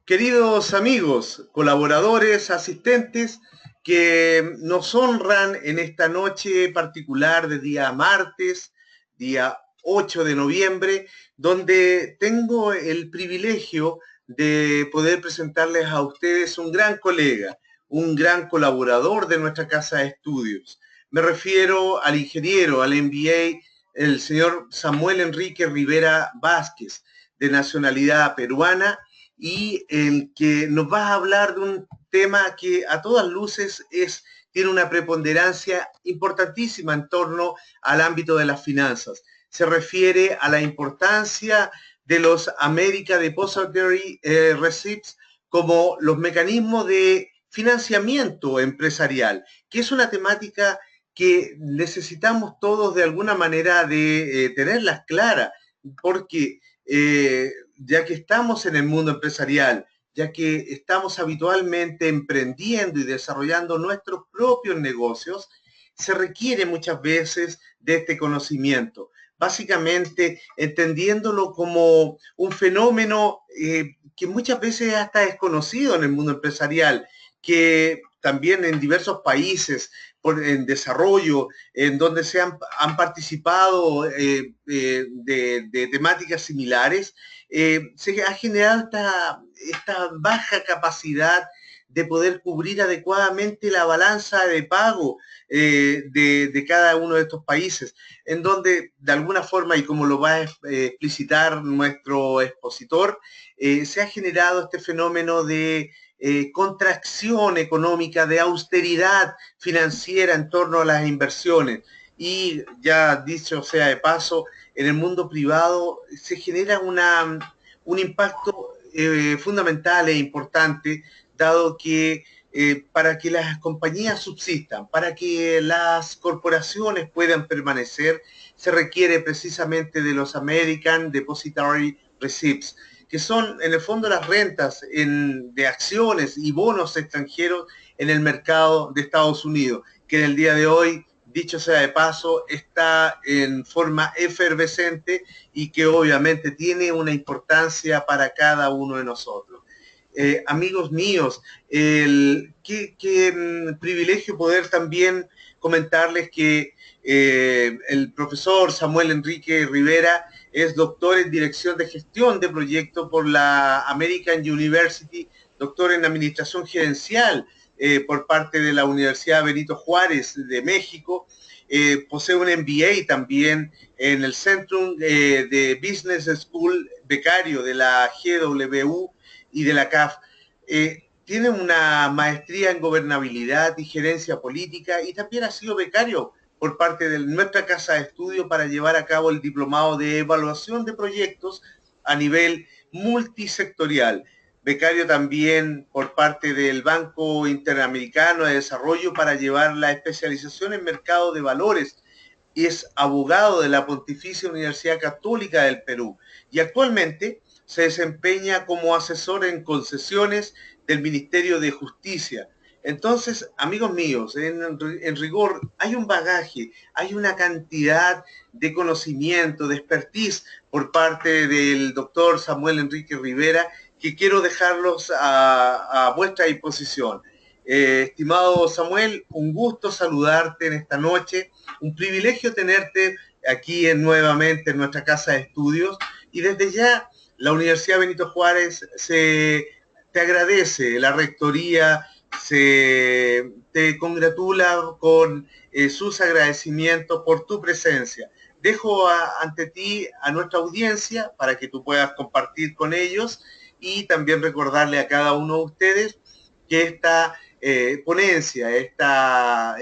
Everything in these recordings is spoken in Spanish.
Queridos amigos, colaboradores, asistentes que nos honran en esta noche particular de día martes, día 8 de noviembre, donde tengo el privilegio de poder presentarles a ustedes un gran colega, un gran colaborador de nuestra casa de estudios. Me refiero al ingeniero, al MBA, el señor Samuel Enrique Rivera Vázquez, de nacionalidad peruana, y el que nos va a hablar de un tema que a todas luces tiene una preponderancia importantísima en torno al ámbito de las finanzas. Se refiere a la importancia de los American Depository Receipts como los mecanismos de financiamiento empresarial, que es una temática que necesitamos todos de alguna manera de tenerlas claras, porque ya que estamos en el mundo empresarial, ya que estamos habitualmente emprendiendo y desarrollando nuestros propios negocios, se requiere muchas veces de este conocimiento. Básicamente, entendiéndolo como un fenómeno que muchas veces es hasta desconocido en el mundo empresarial, que también en diversos países en desarrollo, en donde han participado de temáticas similares, se ha generado esta baja capacidad de poder cubrir adecuadamente la balanza de pago de cada uno de estos países, en donde de alguna forma, y como lo va a explicitar nuestro expositor, se ha generado este fenómeno de contracción económica, de austeridad financiera en torno a las inversiones. Y ya dicho sea de paso, en el mundo privado se genera un impacto fundamental e importante, dado que para que las compañías subsistan, para que las corporaciones puedan permanecer, se requiere precisamente de los American Depository Receipts, que son en el fondo las rentas de acciones y bonos extranjeros en el mercado de Estados Unidos, que en el día de hoy, dicho sea de paso, está en forma efervescente y que obviamente tiene una importancia para cada uno de nosotros. Amigos míos, qué privilegio poder también comentarles que el profesor Samuel Enrique Rivera es doctor en Dirección de Gestión de Proyectos por la American University, doctor en Administración Gerencial por parte de la Universidad Benito Juárez de México. Posee un MBA también en el Centrum de Business School, becario de la GWU y de la CAF. Tiene una maestría en gobernabilidad y gerencia política y también ha sido becario por parte de nuestra casa de estudio para llevar a cabo el diplomado de evaluación de proyectos a nivel multisectorial. Becario también por parte del Banco Interamericano de Desarrollo para llevar la especialización en mercado de valores. Es abogado de la Pontificia Universidad Católica del Perú y actualmente se desempeña como asesor en concesiones del Ministerio de Justicia. Entonces, amigos míos, en rigor hay un bagaje, hay una cantidad de conocimiento, de expertise por parte del doctor Samuel Enrique Rivera que quiero dejarlos a vuestra disposición. Estimado Samuel, un gusto saludarte en esta noche, un privilegio tenerte aquí nuevamente en nuestra casa de estudios y desde ya la Universidad Benito Juárez te agradece, la rectoría te congratula con sus agradecimientos por tu presencia. Dejo ante ti a nuestra audiencia para que tú puedas compartir con ellos y también recordarle a cada uno de ustedes que esta ponencia, esta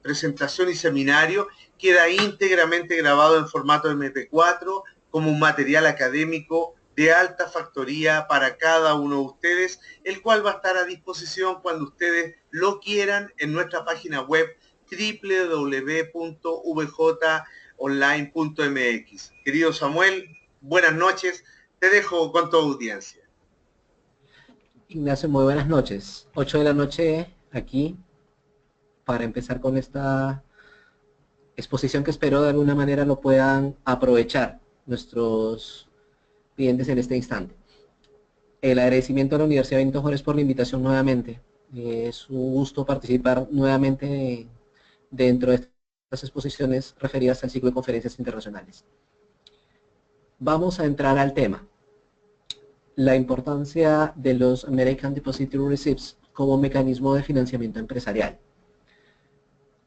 presentación y seminario queda íntegramente grabado en formato MP4 como un material académico de alta factoría para cada uno de ustedes, el cual va a estar a disposición cuando ustedes lo quieran en nuestra página web www.vjonline.mx. Querido Samuel, buenas noches, te dejo con tu audiencia. Ignacio, muy buenas noches. 8 de la noche aquí para empezar con esta exposición que espero de alguna manera lo puedan aprovechar nuestros clientes en este instante. El agradecimiento a la Universidad Benito Juárez por la invitación nuevamente. Es un gusto participar nuevamente dentro de estas exposiciones referidas al ciclo de conferencias internacionales. Vamos a entrar al tema. La importancia de los American Depository Receipts como mecanismo de financiamiento empresarial.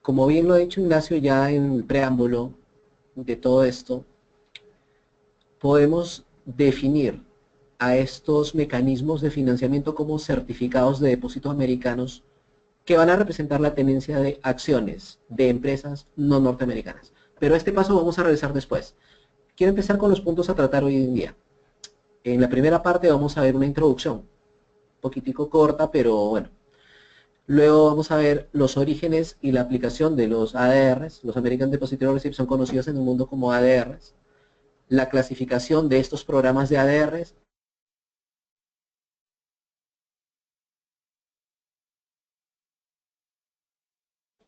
Como bien lo ha dicho Ignacio ya en el preámbulo de todo esto, podemos definir a estos mecanismos de financiamiento como certificados de depósito americanos que van a representar la tenencia de acciones de empresas no norteamericanas. Pero este paso vamos a realizar después. Quiero empezar con los puntos a tratar hoy en día. En la primera parte vamos a ver una introducción, un poquitico corta, pero bueno. Luego vamos a ver los orígenes y la aplicación de los ADRs. Los American Depository Receipts son conocidos en el mundo como ADRs. La clasificación de estos programas de ADRs.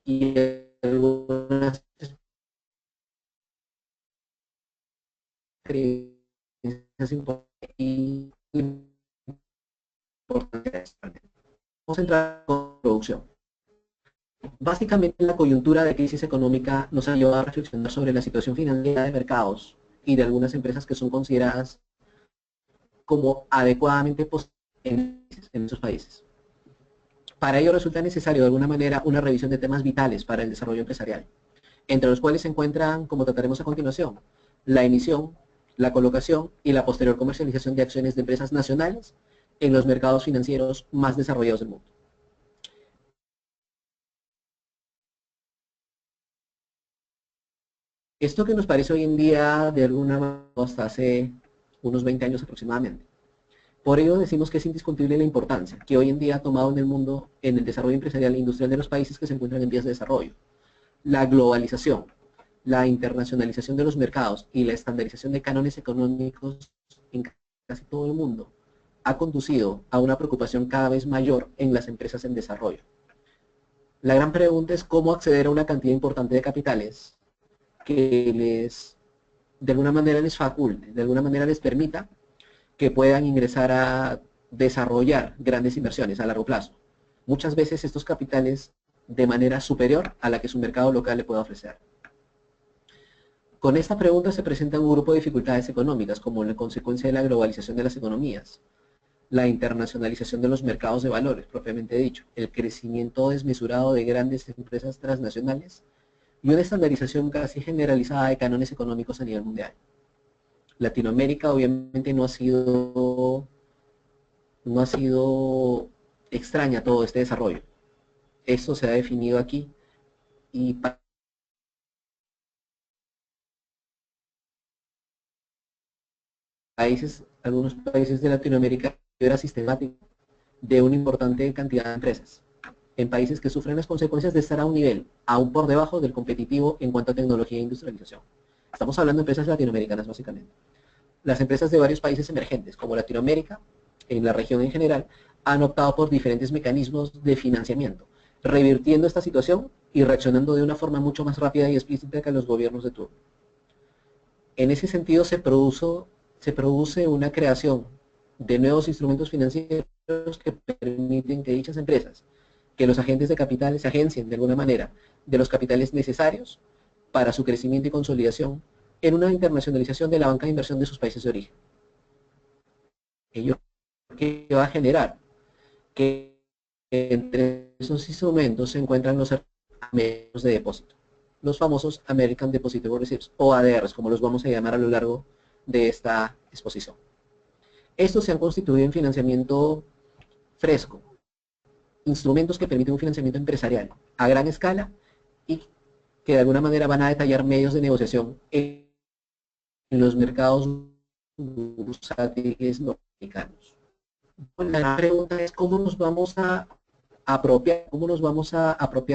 Y algunas creencias importantes. Vamos a entrar con producción. Básicamente la coyuntura de crisis económica nos ha llevado a reflexionar sobre la situación financiera de mercados y de algunas empresas que son consideradas como adecuadamente en esos países. Para ello resulta necesario de alguna manera una revisión de temas vitales para el desarrollo empresarial, entre los cuales se encuentran, como trataremos a continuación, la emisión, la colocación y la posterior comercialización de acciones de empresas nacionales en los mercados financieros más desarrollados del mundo. Esto que nos parece hoy en día, de alguna manera, hasta hace unos 20 años aproximadamente. Por ello decimos que es indiscutible la importancia que hoy en día ha tomado en el mundo en el desarrollo empresarial e industrial de los países que se encuentran en vías de desarrollo. La globalización, la internacionalización de los mercados y la estandarización de cánones económicos en casi todo el mundo ha conducido a una preocupación cada vez mayor en las empresas en desarrollo. La gran pregunta es cómo acceder a una cantidad importante de capitales que de alguna manera les faculte, de alguna manera les permita que puedan ingresar a desarrollar grandes inversiones a largo plazo. Muchas veces estos capitales de manera superior a la que su mercado local le pueda ofrecer. Con esta pregunta se presenta un grupo de dificultades económicas como la consecuencia de la globalización de las economías, la internacionalización de los mercados de valores, propiamente dicho, el crecimiento desmesurado de grandes empresas transnacionales y una estandarización casi generalizada de cánones económicos a nivel mundial. Latinoamérica obviamente no ha sido extraña todo este desarrollo. Esto se ha definido aquí y algunos países de Latinoamérica era sistemático de una importante cantidad de empresas en países que sufren las consecuencias de estar a un nivel aún por debajo del competitivo en cuanto a tecnología e industrialización. Estamos hablando de empresas latinoamericanas básicamente. Las empresas de varios países emergentes, como Latinoamérica, en la región en general, han optado por diferentes mecanismos de financiamiento, revirtiendo esta situación y reaccionando de una forma mucho más rápida y explícita que los gobiernos de turno. En ese sentido se produce una creación de nuevos instrumentos financieros que permiten que dichas empresas, que los agentes de capitales se agencien de alguna manera de los capitales necesarios para su crecimiento y consolidación en una internacionalización de la banca de inversión de sus países de origen. Ello que va a generar que entre esos instrumentos se encuentran los certificados de depósito, los famosos American Depository Receipts o ADRs, como los vamos a llamar a lo largo de esta exposición. Estos se han constituido en financiamiento fresco, instrumentos que permiten un financiamiento empresarial a gran escala y que de alguna manera van a detallar medios de negociación en los mercados bursátiles norteamericanos. La pregunta es cómo nos vamos a apropiar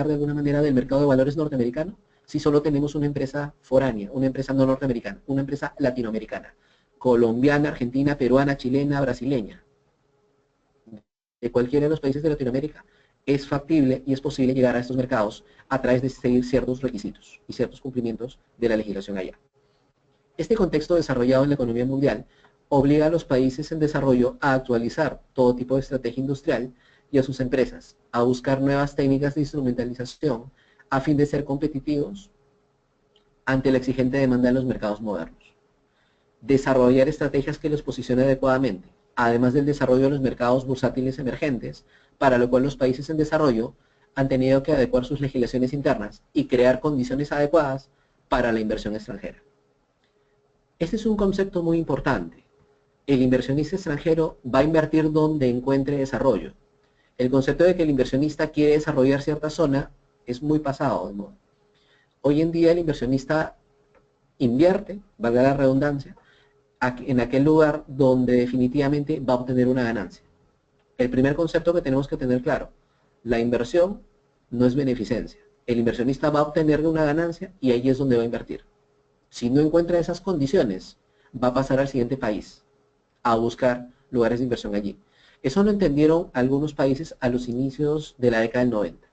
de alguna manera del mercado de valores norteamericano si solo tenemos una empresa foránea, una empresa no norteamericana, una empresa latinoamericana, colombiana, argentina, peruana, chilena, brasileña, de cualquiera de los países de Latinoamérica. Es factible y es posible llegar a estos mercados a través de seguir ciertos requisitos y ciertos cumplimientos de la legislación allá. Este contexto desarrollado en la economía mundial obliga a los países en desarrollo a actualizar todo tipo de estrategia industrial y a sus empresas a buscar nuevas técnicas de instrumentalización a fin de ser competitivos ante la exigente demanda de los mercados modernos. Desarrollar estrategias que los posicionen adecuadamente, además del desarrollo de los mercados bursátiles emergentes, para lo cual los países en desarrollo han tenido que adecuar sus legislaciones internas y crear condiciones adecuadas para la inversión extranjera. Este es un concepto muy importante. El inversionista extranjero va a invertir donde encuentre desarrollo. El concepto de que el inversionista quiere desarrollar cierta zona es muy pasado de moda. Hoy en día el inversionista invierte, valga la redundancia, en aquel lugar donde definitivamente va a obtener una ganancia. El primer concepto que tenemos que tener claro, la inversión no es beneficencia. El inversionista va a obtener una ganancia y ahí es donde va a invertir. Si no encuentra esas condiciones, va a pasar al siguiente país a buscar lugares de inversión allí. Eso lo entendieron algunos países a los inicios de la década del 90.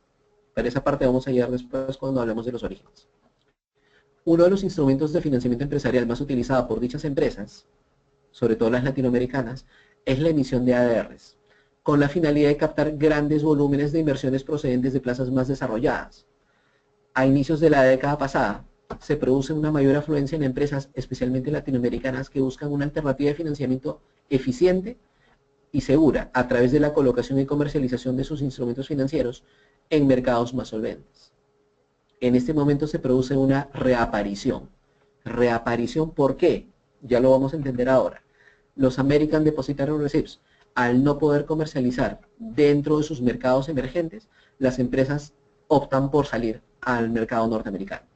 Pero esa parte vamos a llegar después cuando hablemos de los orígenes. Uno de los instrumentos de financiamiento empresarial más utilizado por dichas empresas, sobre todo las latinoamericanas, es la emisión de ADRs, con la finalidad de captar grandes volúmenes de inversiones procedentes de plazas más desarrolladas. A inicios de la década pasada, se produce una mayor afluencia en empresas, especialmente latinoamericanas, que buscan una alternativa de financiamiento eficiente y segura a través de la colocación y comercialización de sus instrumentos financieros en mercados más solventes. En este momento se produce una reaparición. ¿Reaparición por qué? Ya lo vamos a entender ahora. Los American Depositary Receipts, al no poder comercializar dentro de sus mercados emergentes, las empresas optan por salir al mercado norteamericano.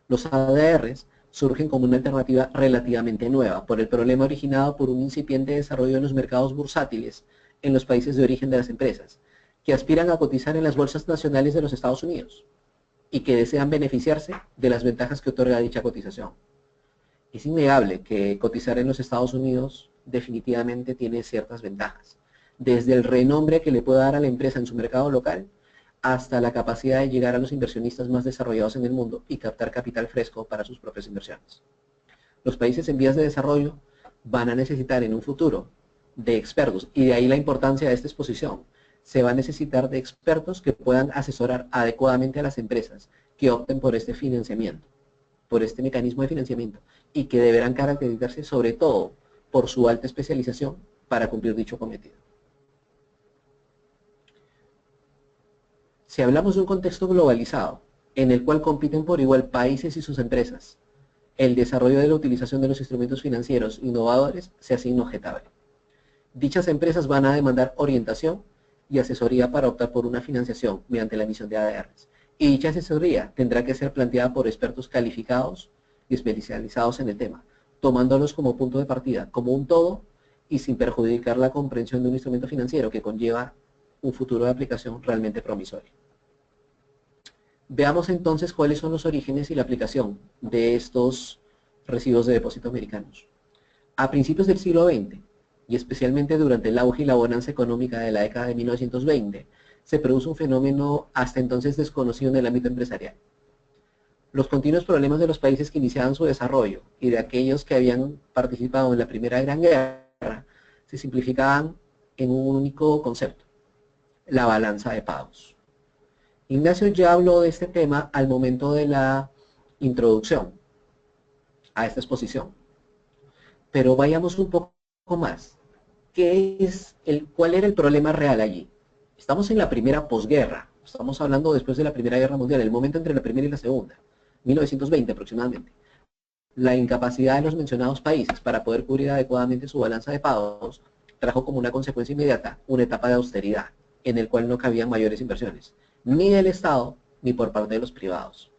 Los ADRs surgen como una alternativa relativamente nueva por el problema originado por un incipiente desarrollo en los mercados bursátiles en los países de origen de las empresas, que aspiran a cotizar en las bolsas nacionales de los Estados Unidos y que desean beneficiarse de las ventajas que otorga dicha cotización. Es innegable que cotizar en los Estados Unidos definitivamente tiene ciertas ventajas, desde el renombre que le puede dar a la empresa en su mercado local hasta la capacidad de llegar a los inversionistas más desarrollados en el mundo y captar capital fresco para sus propias inversiones. Los países en vías de desarrollo van a necesitar en un futuro de expertos, y de ahí la importancia de esta exposición. Se va a necesitar de expertos que puedan asesorar adecuadamente a las empresas que opten por este financiamiento, por este mecanismo de financiamiento, y que deberán caracterizarse sobre todo por su alta especialización para cumplir dicho cometido. Si hablamos de un contexto globalizado, en el cual compiten por igual países y sus empresas, el desarrollo de la utilización de los instrumentos financieros innovadores se hace inobjetable. Dichas empresas van a demandar orientación y asesoría para optar por una financiación mediante la emisión de ADRs. Y dicha asesoría tendrá que ser planteada por expertos calificados y especializados en el tema, tomándolos como punto de partida, como un todo y sin perjudicar la comprensión de un instrumento financiero que conlleva un futuro de aplicación realmente promisorio. Veamos entonces cuáles son los orígenes y la aplicación de estos recibos de depósito americanos. A principios del siglo XX, y especialmente durante el auge y la bonanza económica de la década de 1920, se produce un fenómeno hasta entonces desconocido en el ámbito empresarial. Los continuos problemas de los países que iniciaban su desarrollo y de aquellos que habían participado en la Primera Gran Guerra se simplificaban en un único concepto: la balanza de pagos. Ignacio ya habló de este tema al momento de la introducción a esta exposición, pero vayamos un poco más. ¿Cuál era el problema real allí? Estamos en la primera posguerra, estamos hablando después de la Primera Guerra Mundial, el momento entre la primera y la segunda, 1920 aproximadamente. La incapacidad de los mencionados países para poder cubrir adecuadamente su balanza de pagos trajo como una consecuencia inmediata una etapa de austeridad, en el cual no cabían mayores inversiones, ni del Estado ni por parte de los privados.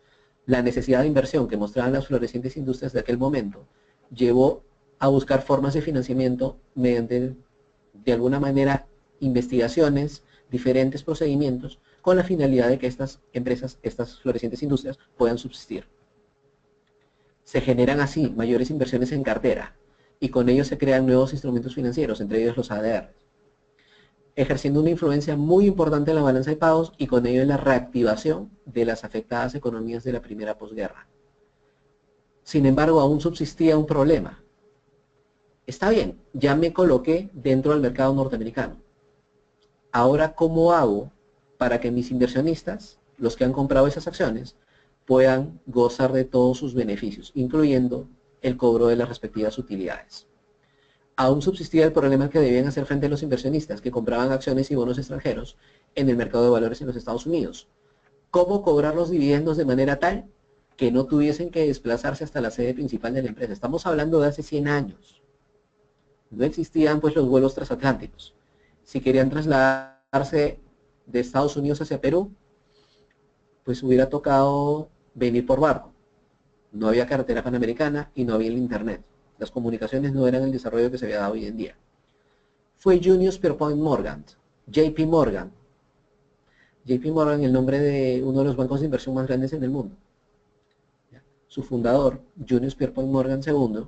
La necesidad de inversión que mostraban las florecientes industrias de aquel momento llevó a buscar formas de financiamiento mediante, de alguna manera, investigaciones, diferentes procedimientos, con la finalidad de que estas empresas, estas florecientes industrias, puedan subsistir. Se generan así mayores inversiones en cartera, y con ello se crean nuevos instrumentos financieros, entre ellos los ADRs, ejerciendo una influencia muy importante en la balanza de pagos y con ello en la reactivación de las afectadas economías de la primera posguerra. Sin embargo, aún subsistía un problema. Está bien, ya me coloqué dentro del mercado norteamericano. Ahora, ¿cómo hago para que mis inversionistas, los que han comprado esas acciones, puedan gozar de todos sus beneficios, incluyendo el cobro de las respectivas utilidades? Aún subsistía el problema que debían hacer frente a los inversionistas que compraban acciones y bonos extranjeros en el mercado de valores en los Estados Unidos. ¿Cómo cobrar los dividendos de manera tal que no tuviesen que desplazarse hasta la sede principal de la empresa? Estamos hablando de hace 100 años. No existían pues los vuelos transatlánticos. Si querían trasladarse de Estados Unidos hacia Perú, pues hubiera tocado venir por barco. No había carretera panamericana y no había el internet. Las comunicaciones no eran el desarrollo que se había dado hoy en día. Fue Junius Pierpont Morgan, JP Morgan. JP Morgan, el nombre de uno de los bancos de inversión más grandes en el mundo. Su fundador, Junius Pierpont Morgan II,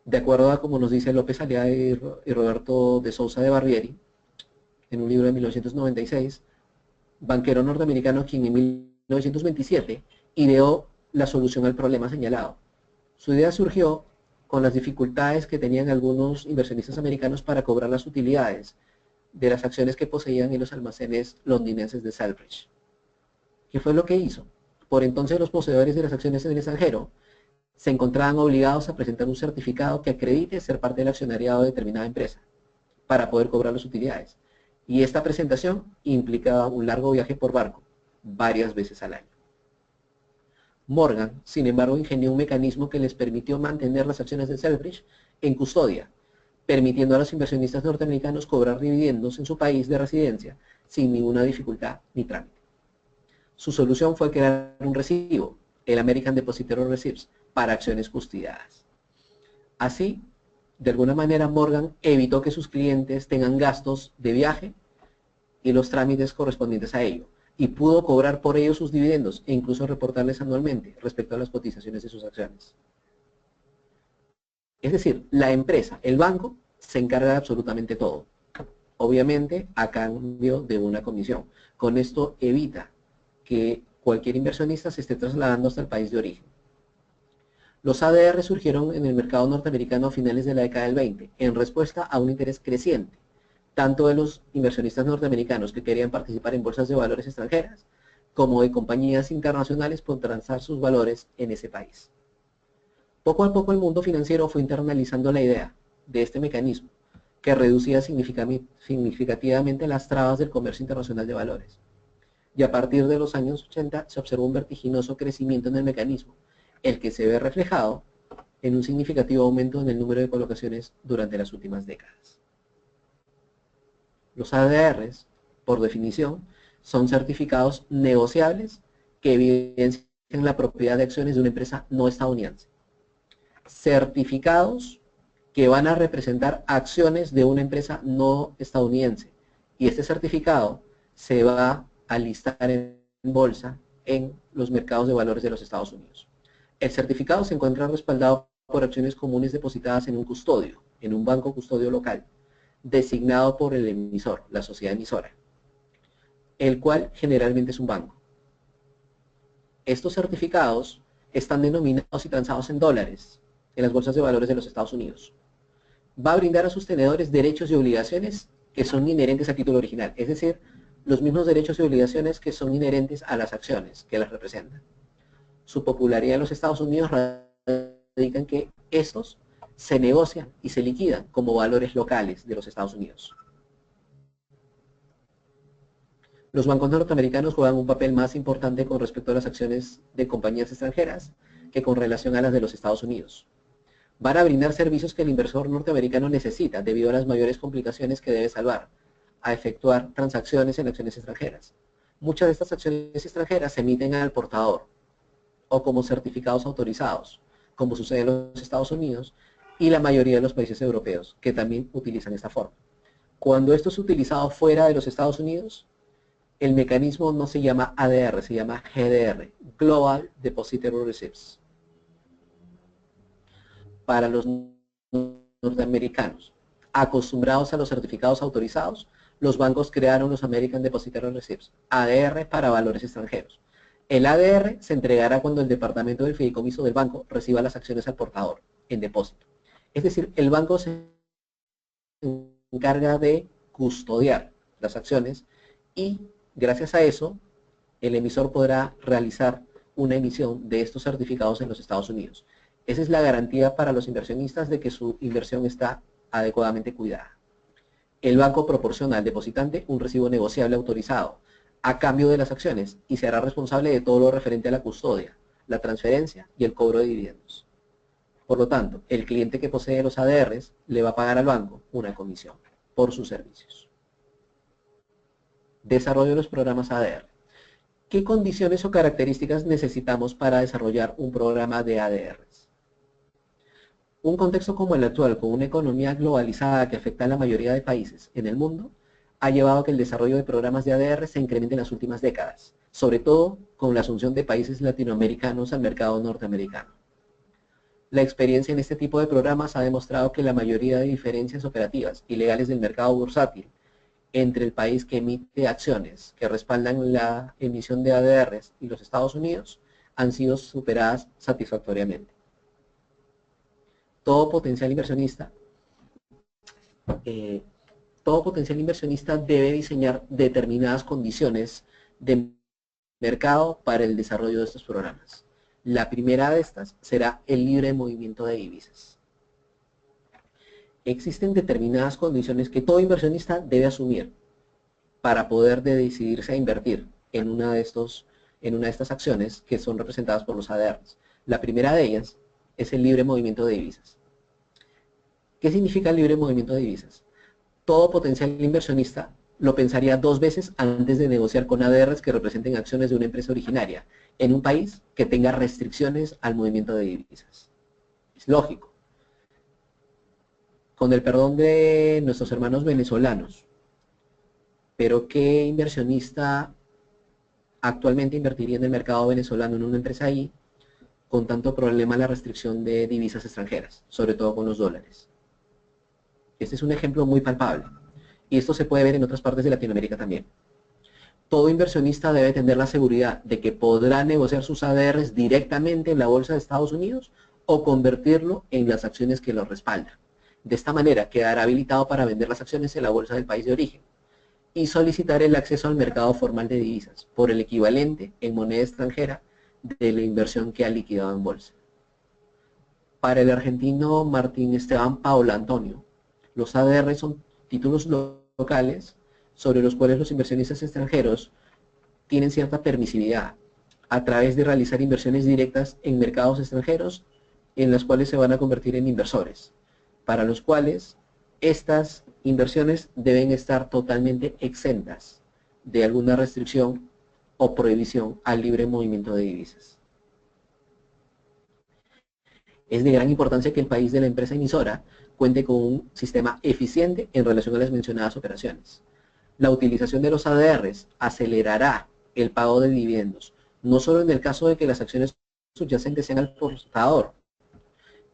de acuerdo a como nos dice López Aliaga y Roberto de Sousa de Barbieri, en un libro de 1996, banquero norteamericano quien en 1927 ideó la solución al problema señalado. Su idea surgió con las dificultades que tenían algunos inversionistas americanos para cobrar las utilidades de las acciones que poseían en los almacenes londinenses de Selfridge. ¿Qué fue lo que hizo? Por entonces los poseedores de las acciones en el extranjero se encontraban obligados a presentar un certificado que acredite ser parte del accionariado de determinada empresa para poder cobrar las utilidades. Y esta presentación implicaba un largo viaje por barco, varias veces al año. Morgan, sin embargo, ingenió un mecanismo que les permitió mantener las acciones de Selfridge en custodia, permitiendo a los inversionistas norteamericanos cobrar dividendos en su país de residencia sin ninguna dificultad ni trámite. Su solución fue crear un recibo, el American Depositary Receipts, para acciones custodiadas. Así, de alguna manera, Morgan evitó que sus clientes tengan gastos de viaje y los trámites correspondientes a ello, y pudo cobrar por ello sus dividendos e incluso reportarles anualmente respecto a las cotizaciones de sus acciones. Es decir, la empresa, el banco, se encarga de absolutamente todo, obviamente a cambio de una comisión. Con esto evita que cualquier inversionista se esté trasladando hasta el país de origen. Los ADR surgieron en el mercado norteamericano a finales de la década del 20, en respuesta a un interés creciente, tanto de los inversionistas norteamericanos que querían participar en bolsas de valores extranjeras, como de compañías internacionales por transar sus valores en ese país. Poco a poco el mundo financiero fue internalizando la idea de este mecanismo, que reducía significativamente las trabas del comercio internacional de valores. Y a partir de los años 80 se observó un vertiginoso crecimiento en el mecanismo, el que se ve reflejado en un significativo aumento en el número de colocaciones durante las últimas décadas. Los ADRs, por definición, son certificados negociables que evidencian la propiedad de acciones de una empresa no estadounidense. Certificados que van a representar acciones de una empresa no estadounidense. Y este certificado se va a listar en bolsa en los mercados de valores de los Estados Unidos. El certificado se encuentra respaldado por acciones comunes depositadas en un custodio, en un banco custodio local, designado por el emisor, la sociedad emisora, el cual generalmente es un banco. Estos certificados están denominados y transados en dólares en las bolsas de valores de los Estados Unidos. Va a brindar a sus tenedores derechos y obligaciones que son inherentes al título original, es decir, los mismos derechos y obligaciones que son inherentes a las acciones que las representan. Su popularidad en los Estados Unidos radica en que estos se negocian y se liquidan como valores locales de los Estados Unidos. Los bancos norteamericanos juegan un papel más importante con respecto a las acciones de compañías extranjeras que con relación a las de los Estados Unidos. Van a brindar servicios que el inversor norteamericano necesita debido a las mayores complicaciones que debe salvar a efectuar transacciones en acciones extranjeras. Muchas de estas acciones extranjeras se emiten al portador o como certificados autorizados, como sucede en los Estados Unidos y la mayoría de los países europeos, que también utilizan esta forma. Cuando esto es utilizado fuera de los Estados Unidos, el mecanismo no se llama ADR, se llama GDR, Global Depositary Receipts. Para los norteamericanos acostumbrados a los certificados autorizados, los bancos crearon los American Depositary Receipts, ADR para valores extranjeros. El ADR se entregará cuando el departamento del fideicomiso del banco reciba las acciones al portador en depósito. Es decir, el banco se encarga de custodiar las acciones y gracias a eso el emisor podrá realizar una emisión de estos certificados en los Estados Unidos. Esa es la garantía para los inversionistas de que su inversión está adecuadamente cuidada. El banco proporciona al depositante un recibo negociable autorizado a cambio de las acciones y se hará responsable de todo lo referente a la custodia, la transferencia y el cobro de dividendos. Por lo tanto, el cliente que posee los ADRs le va a pagar al banco una comisión por sus servicios. Desarrollo de los programas ADR. ¿Qué condiciones o características necesitamos para desarrollar un programa de ADRs? Un contexto como el actual, con una economía globalizada que afecta a la mayoría de países en el mundo, ha llevado a que el desarrollo de programas de ADR se incremente en las últimas décadas, sobre todo con la asunción de países latinoamericanos al mercado norteamericano. La experiencia en este tipo de programas ha demostrado que la mayoría de diferencias operativas y legales del mercado bursátil entre el país que emite acciones que respaldan la emisión de ADRs y los Estados Unidos han sido superadas satisfactoriamente. Todo potencial inversionista debe diseñar determinadas condiciones de mercado para el desarrollo de estos programas. La primera de estas será el libre movimiento de divisas. Existen determinadas condiciones que todo inversionista debe asumir para poder decidirse a invertir en una de estas acciones que son representadas por los ADRs. La primera de ellas es el libre movimiento de divisas. ¿Qué significa el libre movimiento de divisas? Todo potencial inversionista lo pensaría 2 veces antes de negociar con ADRs que representen acciones de una empresa originaria en un país que tenga restricciones al movimiento de divisas. Es lógico. Con el perdón de nuestros hermanos venezolanos, pero ¿qué inversionista actualmente invertiría en el mercado venezolano en una empresa ahí con tanto problema la restricción de divisas extranjeras, sobre todo con los dólares? Este es un ejemplo muy palpable y esto se puede ver en otras partes de Latinoamérica también. Todo inversionista debe tener la seguridad de que podrá negociar sus ADRs directamente en la bolsa de Estados Unidos o convertirlo en las acciones que lo respaldan. De esta manera quedará habilitado para vender las acciones en la bolsa del país de origen y solicitar el acceso al mercado formal de divisas por el equivalente en moneda extranjera de la inversión que ha liquidado en bolsa. Para el argentino Martín Esteban Paolo Antonio, los ADR son títulos locales sobre los cuales los inversionistas extranjeros tienen cierta permisividad a través de realizar inversiones directas en mercados extranjeros en las cuales se van a convertir en inversores, para los cuales estas inversiones deben estar totalmente exentas de alguna restricción o prohibición al libre movimiento de divisas. Es de gran importancia que el país de la empresa emisora cuente con un sistema eficiente en relación a las mencionadas operaciones. La utilización de los ADRs acelerará el pago de dividendos, no solo en el caso de que las acciones subyacentes sean al portador,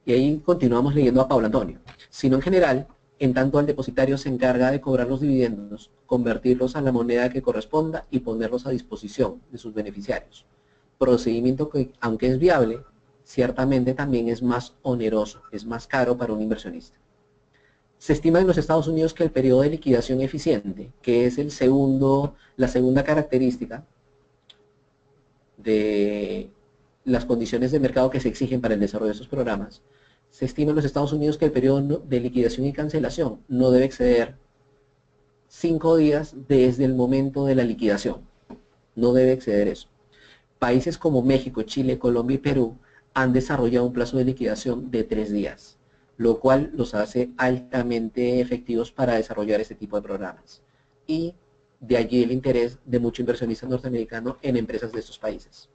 y ahí continuamos leyendo a Pablo Antonio, sino en general, en tanto al depositario se encarga de cobrar los dividendos, convertirlos a la moneda que corresponda y ponerlos a disposición de sus beneficiarios. Procedimiento que, aunque es viable, ciertamente también es más oneroso, es más caro para un inversionista. Se estima en los Estados Unidos que el periodo de liquidación eficiente, que es la segunda característica de las condiciones de mercado que se exigen para el desarrollo de estos programas, se estima en los Estados Unidos que el periodo de liquidación y cancelación no debe exceder 5 días desde el momento de la liquidación. No debe exceder eso. Países como México, Chile, Colombia y Perú han desarrollado un plazo de liquidación de 3 días, lo cual los hace altamente efectivos para desarrollar este tipo de programas. Y de allí el interés de muchos inversionistas norteamericanos en empresas de estos países.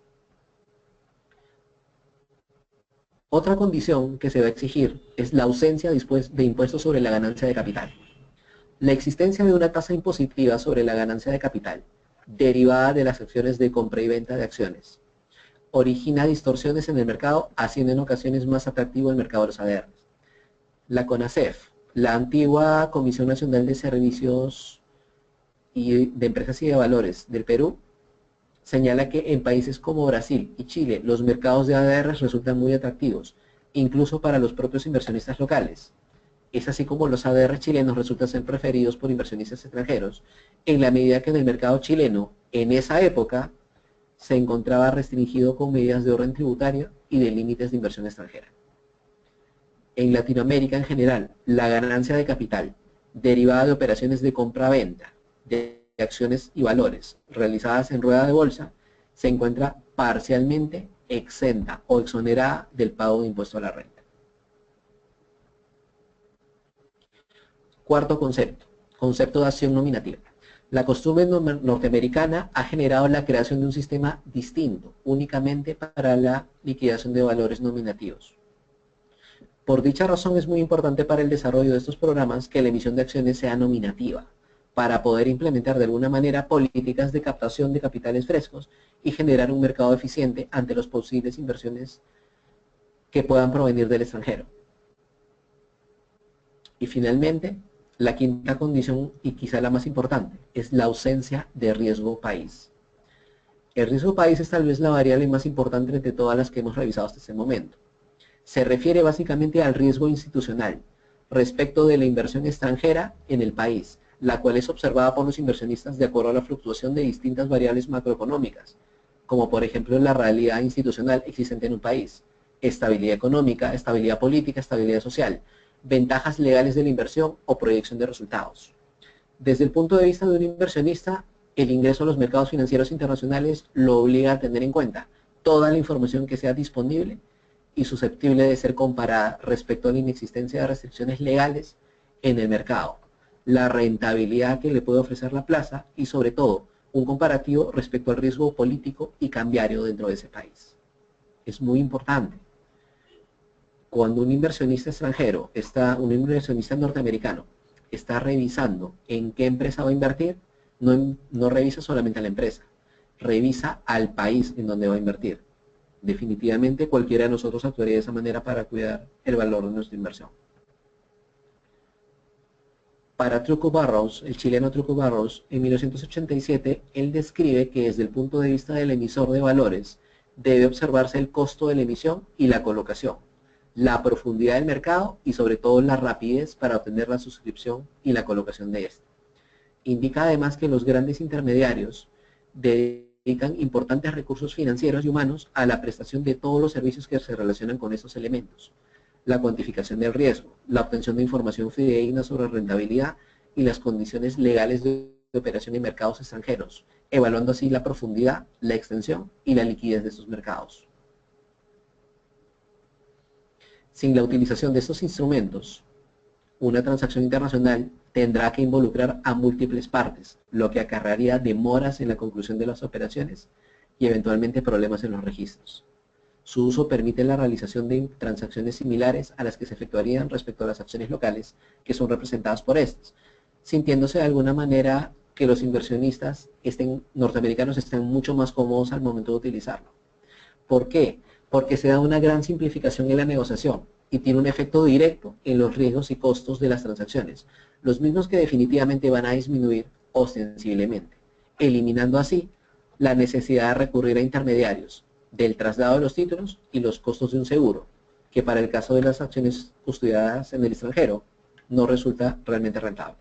Otra condición que se va a exigir es la ausencia de impuestos sobre la ganancia de capital. La existencia de una tasa impositiva sobre la ganancia de capital, derivada de las acciones de compra y venta de acciones, origina distorsiones en el mercado, haciendo en ocasiones más atractivo el mercado de los ADRs. La CONACEF, la antigua Comisión Nacional de Servicios y de Empresas y de Valores del Perú, señala que en países como Brasil y Chile los mercados de ADRs resultan muy atractivos incluso para los propios inversionistas locales. Es así como los ADR chilenos resultan ser preferidos por inversionistas extranjeros, en la medida que en el mercado chileno, en esa época, se encontraba restringido con medidas de orden tributario y de límites de inversión extranjera. En Latinoamérica en general, la ganancia de capital, derivada de operaciones de compra-venta, de acciones y valores realizadas en rueda de bolsa, se encuentra parcialmente exenta o exonerada del pago de impuesto a la renta. Cuarto concepto, concepto de acción nominativa. La costumbre norteamericana ha generado la creación de un sistema distinto, únicamente para la liquidación de valores nominativos. Por dicha razón es muy importante para el desarrollo de estos programas que la emisión de acciones sea nominativa, para poder implementar de alguna manera políticas de captación de capitales frescos y generar un mercado eficiente ante las posibles inversiones que puedan provenir del extranjero. Y finalmente, la quinta condición, y quizá la más importante, es la ausencia de riesgo país. El riesgo país es tal vez la variable más importante entre todas las que hemos revisado hasta este momento. Se refiere básicamente al riesgo institucional respecto de la inversión extranjera en el país, la cual es observada por los inversionistas de acuerdo a la fluctuación de distintas variables macroeconómicas, como por ejemplo la realidad institucional existente en un país, estabilidad económica, estabilidad política, estabilidad social, ventajas legales de la inversión o proyección de resultados. Desde el punto de vista de un inversionista, el ingreso a los mercados financieros internacionales lo obliga a tener en cuenta toda la información que sea disponible y susceptible de ser comparada respecto a la inexistencia de restricciones legales en el mercado, la rentabilidad que le puede ofrecer la plaza y sobre todo un comparativo respecto al riesgo político y cambiario dentro de ese país. Es muy importante. Cuando un inversionista extranjero, un inversionista norteamericano, está revisando en qué empresa va a invertir, no revisa solamente a la empresa, revisa al país en donde va a invertir. Definitivamente cualquiera de nosotros actuaría de esa manera para cuidar el valor de nuestra inversión. Para Truco Barros, el chileno Truco Barros, en 1987, él describe que desde el punto de vista del emisor de valores, debe observarse el costo de la emisión y la colocación, la profundidad del mercado y sobre todo la rapidez para obtener la suscripción y la colocación de este. Indica además que los grandes intermediarios dedican importantes recursos financieros y humanos a la prestación de todos los servicios que se relacionan con estos elementos. La cuantificación del riesgo, la obtención de información fidedigna sobre rentabilidad y las condiciones legales de operación en mercados extranjeros, evaluando así la profundidad, la extensión y la liquidez de estos mercados. Sin la utilización de estos instrumentos, una transacción internacional tendrá que involucrar a múltiples partes, lo que acarrearía demoras en la conclusión de las operaciones y eventualmente problemas en los registros. Su uso permite la realización de transacciones similares a las que se efectuarían respecto a las acciones locales que son representadas por estas, sintiéndose de alguna manera que los inversionistas norteamericanos estén mucho más cómodos al momento de utilizarlo. ¿Por qué? Porque se da una gran simplificación en la negociación y tiene un efecto directo en los riesgos y costos de las transacciones, los mismos que definitivamente van a disminuir ostensiblemente, eliminando así la necesidad de recurrir a intermediarios, del traslado de los títulos y los costos de un seguro, que para el caso de las acciones custodiadas en el extranjero no resulta realmente rentable.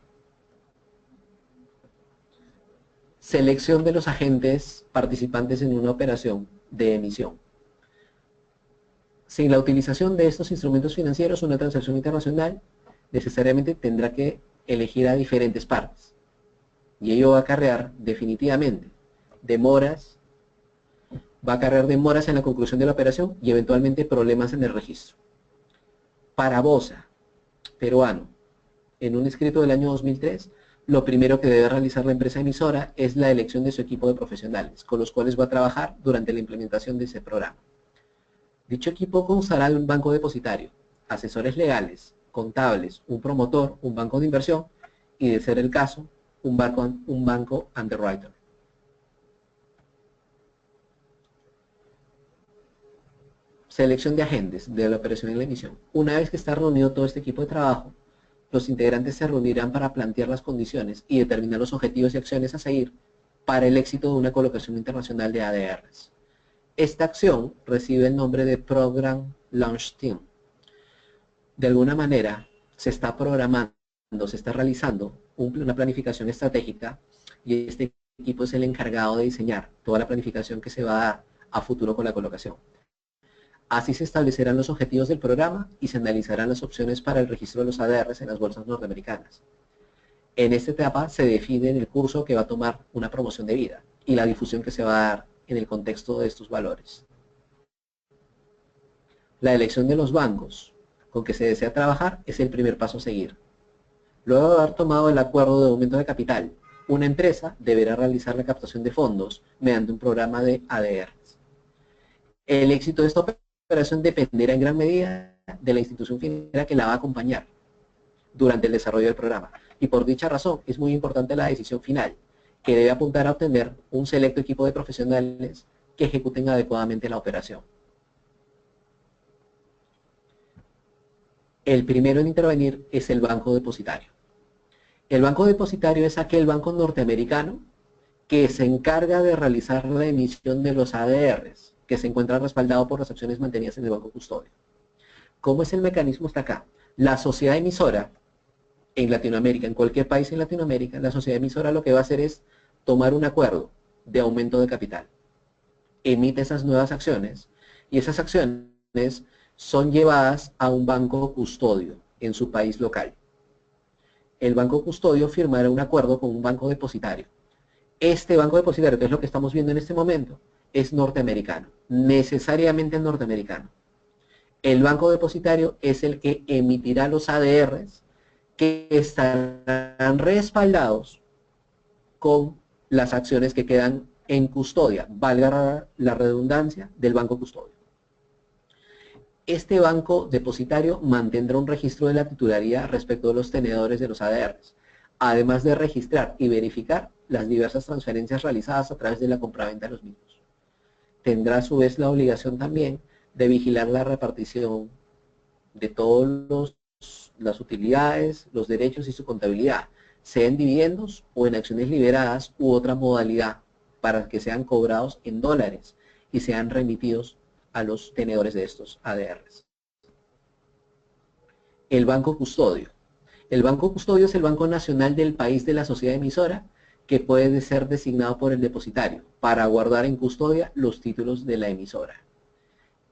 Selección de los agentes participantes en una operación de emisión. Sin la utilización de estos instrumentos financieros, una transacción internacional necesariamente tendrá que elegir a diferentes partes. Y ello va a acarrear definitivamente demoras, en la conclusión de la operación y eventualmente problemas en el registro. Para Bosa, peruano, en un escrito del año 2003, lo primero que debe realizar la empresa emisora es la elección de su equipo de profesionales, con los cuales va a trabajar durante la implementación de ese programa. Dicho equipo constará de un banco depositario, asesores legales, contables, un promotor, un banco de inversión y, de ser el caso, un banco underwriter. Selección de agentes de la operación y la emisión. Una vez que está reunido todo este equipo de trabajo, los integrantes se reunirán para plantear las condiciones y determinar los objetivos y acciones a seguir para el éxito de una colocación internacional de ADRs. Esta acción recibe el nombre de Program Launch Team De alguna manera, se está programando, se está realizando una planificación estratégica y este equipo es el encargado de diseñar toda la planificación que se va a dar a futuro con la colocación. Así se establecerán los objetivos del programa y se analizarán las opciones para el registro de los ADRs en las bolsas norteamericanas. En esta etapa se define el curso que va a tomar una promoción de vida y la difusión que se va a dar en el contexto de estos valores. La elección de los bancos con que se desea trabajar es el primer paso a seguir. Luego de haber tomado el acuerdo de aumento de capital, una empresa deberá realizar la captación de fondos mediante un programa de ADRs. El éxito de esta operación dependerá en gran medida de la institución financiera que la va a acompañar durante el desarrollo del programa. Y por dicha razón es muy importante la decisión final, que debe apuntar a obtener un selecto equipo de profesionales que ejecuten adecuadamente la operación. El primero en intervenir es el banco depositario. El banco depositario es aquel banco norteamericano que se encarga de realizar la emisión de los ADRs, que se encuentra respaldado por las acciones mantenidas en el banco custodio. ¿Cómo es el mecanismo hasta acá? La sociedad emisora en Latinoamérica, en cualquier país en Latinoamérica, la sociedad emisora lo que va a hacer es tomar un acuerdo de aumento de capital. Emite esas nuevas acciones y esas acciones son llevadas a un banco custodio en su país local. El banco custodio firmará un acuerdo con un banco depositario. Este banco depositario, que es lo que estamos viendo en este momento, es norteamericano, necesariamente norteamericano. El banco depositario es el que emitirá los ADRs que estarán respaldados con las acciones que quedan en custodia, valga la redundancia, del banco custodio. Este banco depositario mantendrá un registro de la titularidad respecto de los tenedores de los ADRs, además de registrar y verificar las diversas transferencias realizadas a través de la compraventa de los mismos. Tendrá a su vez la obligación también de vigilar la repartición de todas las utilidades, los derechos y su contabilidad, sea en dividendos o en acciones liberadas u otra modalidad, para que sean cobrados en dólares y sean remitidos a los tenedores de estos ADRs. El banco custodio. El banco custodio es el banco nacional del país de la sociedad emisora que puede ser designado por el depositario para guardar en custodia los títulos de la emisora.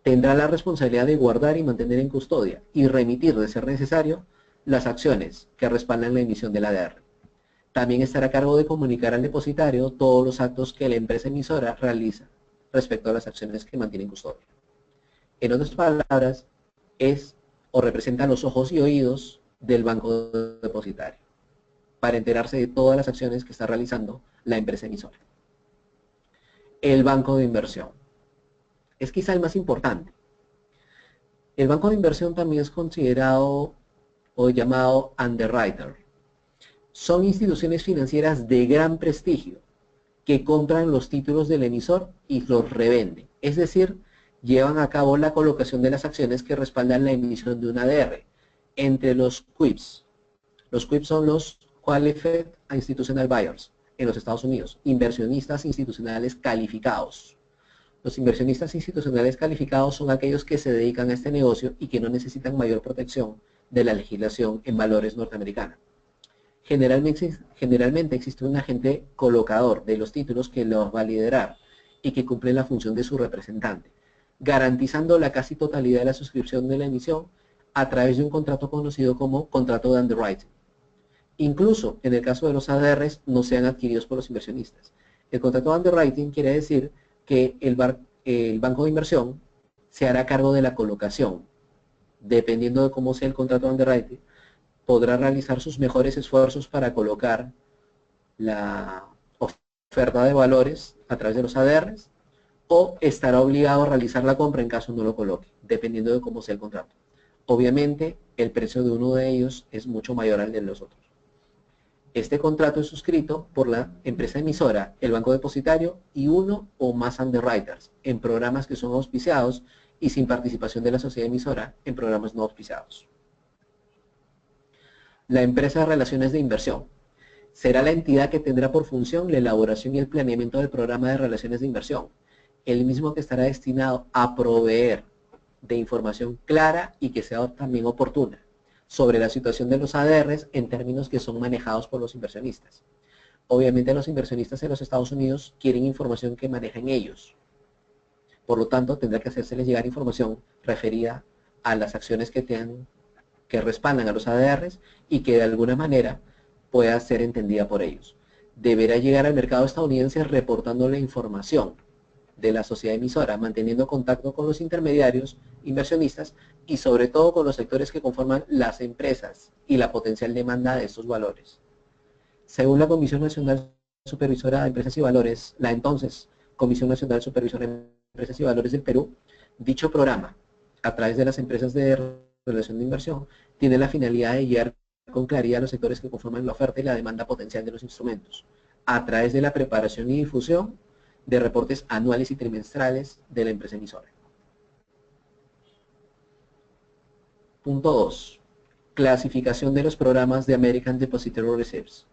Tendrá la responsabilidad de guardar y mantener en custodia y remitir, de ser necesario, las acciones que respaldan la emisión del ADR. También estará a cargo de comunicar al depositario todos los actos que la empresa emisora realiza respecto a las acciones que mantiene en custodia. En otras palabras, es o representa los ojos y oídos del banco depositario para enterarse de todas las acciones que está realizando la empresa emisora. El banco de inversión es quizá el más importante. El banco de inversión también es considerado o llamado underwriter. Son instituciones financieras de gran prestigio que compran los títulos del emisor y los revenden. Es decir, llevan a cabo la colocación de las acciones que respaldan la emisión de un ADR entre los QIBs. Los QIBs son los Qualified Institutional Buyers en los Estados Unidos, inversionistas institucionales calificados. Los inversionistas institucionales calificados son aquellos que se dedican a este negocio y que no necesitan mayor protección de la legislación en valores norteamericana. Generalmente existe un agente colocador de los títulos que los va a liderar y que cumple la función de su representante, garantizando la casi totalidad de la suscripción de la emisión a través de un contrato conocido como contrato de underwriting. Incluso en el caso de los ADRs no sean adquiridos por los inversionistas. El contrato de underwriting quiere decir que el banco de inversión se hará cargo de la colocación. Dependiendo de cómo sea el contrato de underwriting, podrá realizar sus mejores esfuerzos para colocar la oferta de valores a través de los ADRs o estará obligado a realizar la compra en caso no lo coloque, dependiendo de cómo sea el contrato. Obviamente, el precio de uno de ellos es mucho mayor al de los otros. Este contrato es suscrito por la empresa emisora, el banco depositario y uno o más underwriters en programas que son auspiciados y sin participación de la sociedad emisora en programas no auspiciados. La empresa de relaciones de inversión será la entidad que tendrá por función la elaboración y el planeamiento del programa de relaciones de inversión, el mismo que estará destinado a proveer de información clara y que sea también oportuna sobre la situación de los ADRs en términos que son manejados por los inversionistas. Obviamente los inversionistas en los Estados Unidos quieren información que manejan ellos. Por lo tanto, tendrá que hacérseles llegar información referida a las acciones que respaldan a los ADRs y que de alguna manera pueda ser entendida por ellos. Deberá llegar al mercado estadounidense reportando la información de la sociedad emisora, manteniendo contacto con los intermediarios, inversionistas y sobre todo con los sectores que conforman las empresas y la potencial demanda de estos valores. Según la Comisión Nacional Supervisora de Empresas y Valores, la entonces Comisión Nacional Supervisora de Empresas y Valores del Perú, dicho programa, a través de las empresas de relación de inversión, tiene la finalidad de guiar con claridad a los sectores que conforman la oferta y la demanda potencial de los instrumentos, a través de la preparación y difusión de reportes anuales y trimestrales de la empresa emisora. Punto 2. Clasificación de los programas de American Depositary Receipts.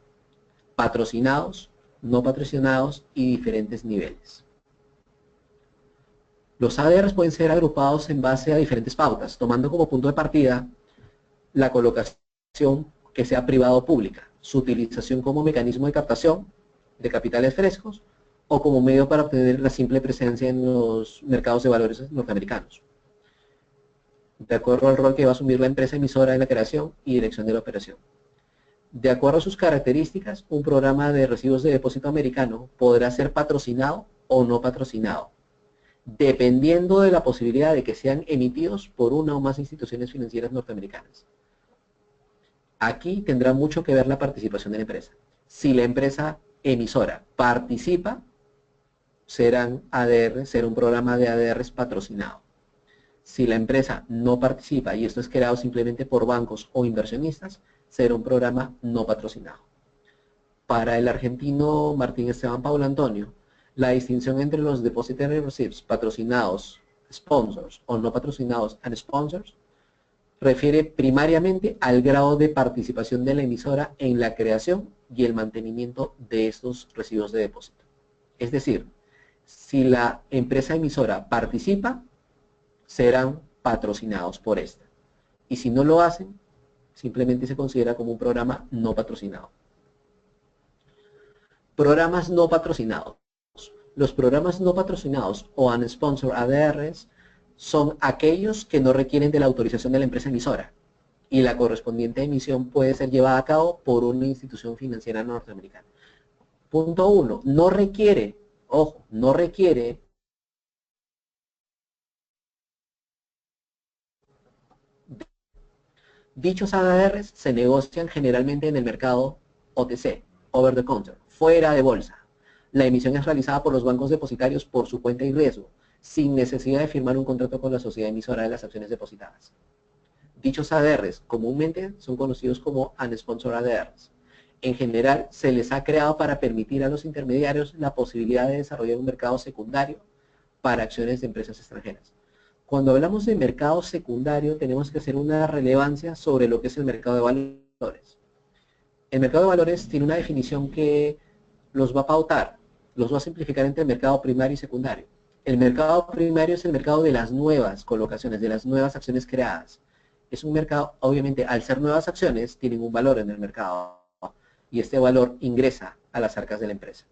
Patrocinados, no patrocinados y diferentes niveles. Los ADRs pueden ser agrupados en base a diferentes pautas, tomando como punto de partida la colocación que sea privada o pública, su utilización como mecanismo de captación de capitales frescos o como medio para obtener la simple presencia en los mercados de valores norteamericanos, de acuerdo al rol que va a asumir la empresa emisora en la creación y dirección de la operación. De acuerdo a sus características, un programa de recibos de depósito americano podrá ser patrocinado o no patrocinado, dependiendo de la posibilidad de que sean emitidos por una o más instituciones financieras norteamericanas. Aquí tendrá mucho que ver la participación de la empresa. Si la empresa emisora participa, será un programa de ADRs patrocinado. Si la empresa no participa y esto es creado simplemente por bancos o inversionistas, será un programa no patrocinado. Para el argentino Martín Esteban Paulo Antonio, la distinción entre los depositary receipts patrocinados, sponsors o no patrocinados and sponsors refiere primariamente al grado de participación de la emisora en la creación y el mantenimiento de estos recibos de depósito. Es decir, si la empresa emisora participa, serán patrocinados por esta. Y si no lo hacen, simplemente se considera como un programa no patrocinado. Programas no patrocinados. Los programas no patrocinados o unsponsored ADRs son aquellos que no requieren de la autorización de la empresa emisora y la correspondiente emisión puede ser llevada a cabo por una institución financiera norteamericana. Punto 1. No requiere, ojo, no requiere dichos ADRs se negocian generalmente en el mercado OTC, over the counter, fuera de bolsa. La emisión es realizada por los bancos depositarios por su cuenta y riesgo, sin necesidad de firmar un contrato con la sociedad emisora de las acciones depositadas. Dichos ADRs comúnmente son conocidos como unsponsored ADRs. En general, se les ha creado para permitir a los intermediarios la posibilidad de desarrollar un mercado secundario para acciones de empresas extranjeras. Cuando hablamos de mercado secundario, tenemos que hacer una relevancia sobre lo que es el mercado de valores. El mercado de valores tiene una definición que los va a pautar, los va a simplificar entre el mercado primario y secundario. El mercado primario es el mercado de las nuevas colocaciones, de las nuevas acciones creadas. Es un mercado, obviamente, al ser nuevas acciones, tienen un valor en el mercado y este valor ingresa a las arcas de la empresa.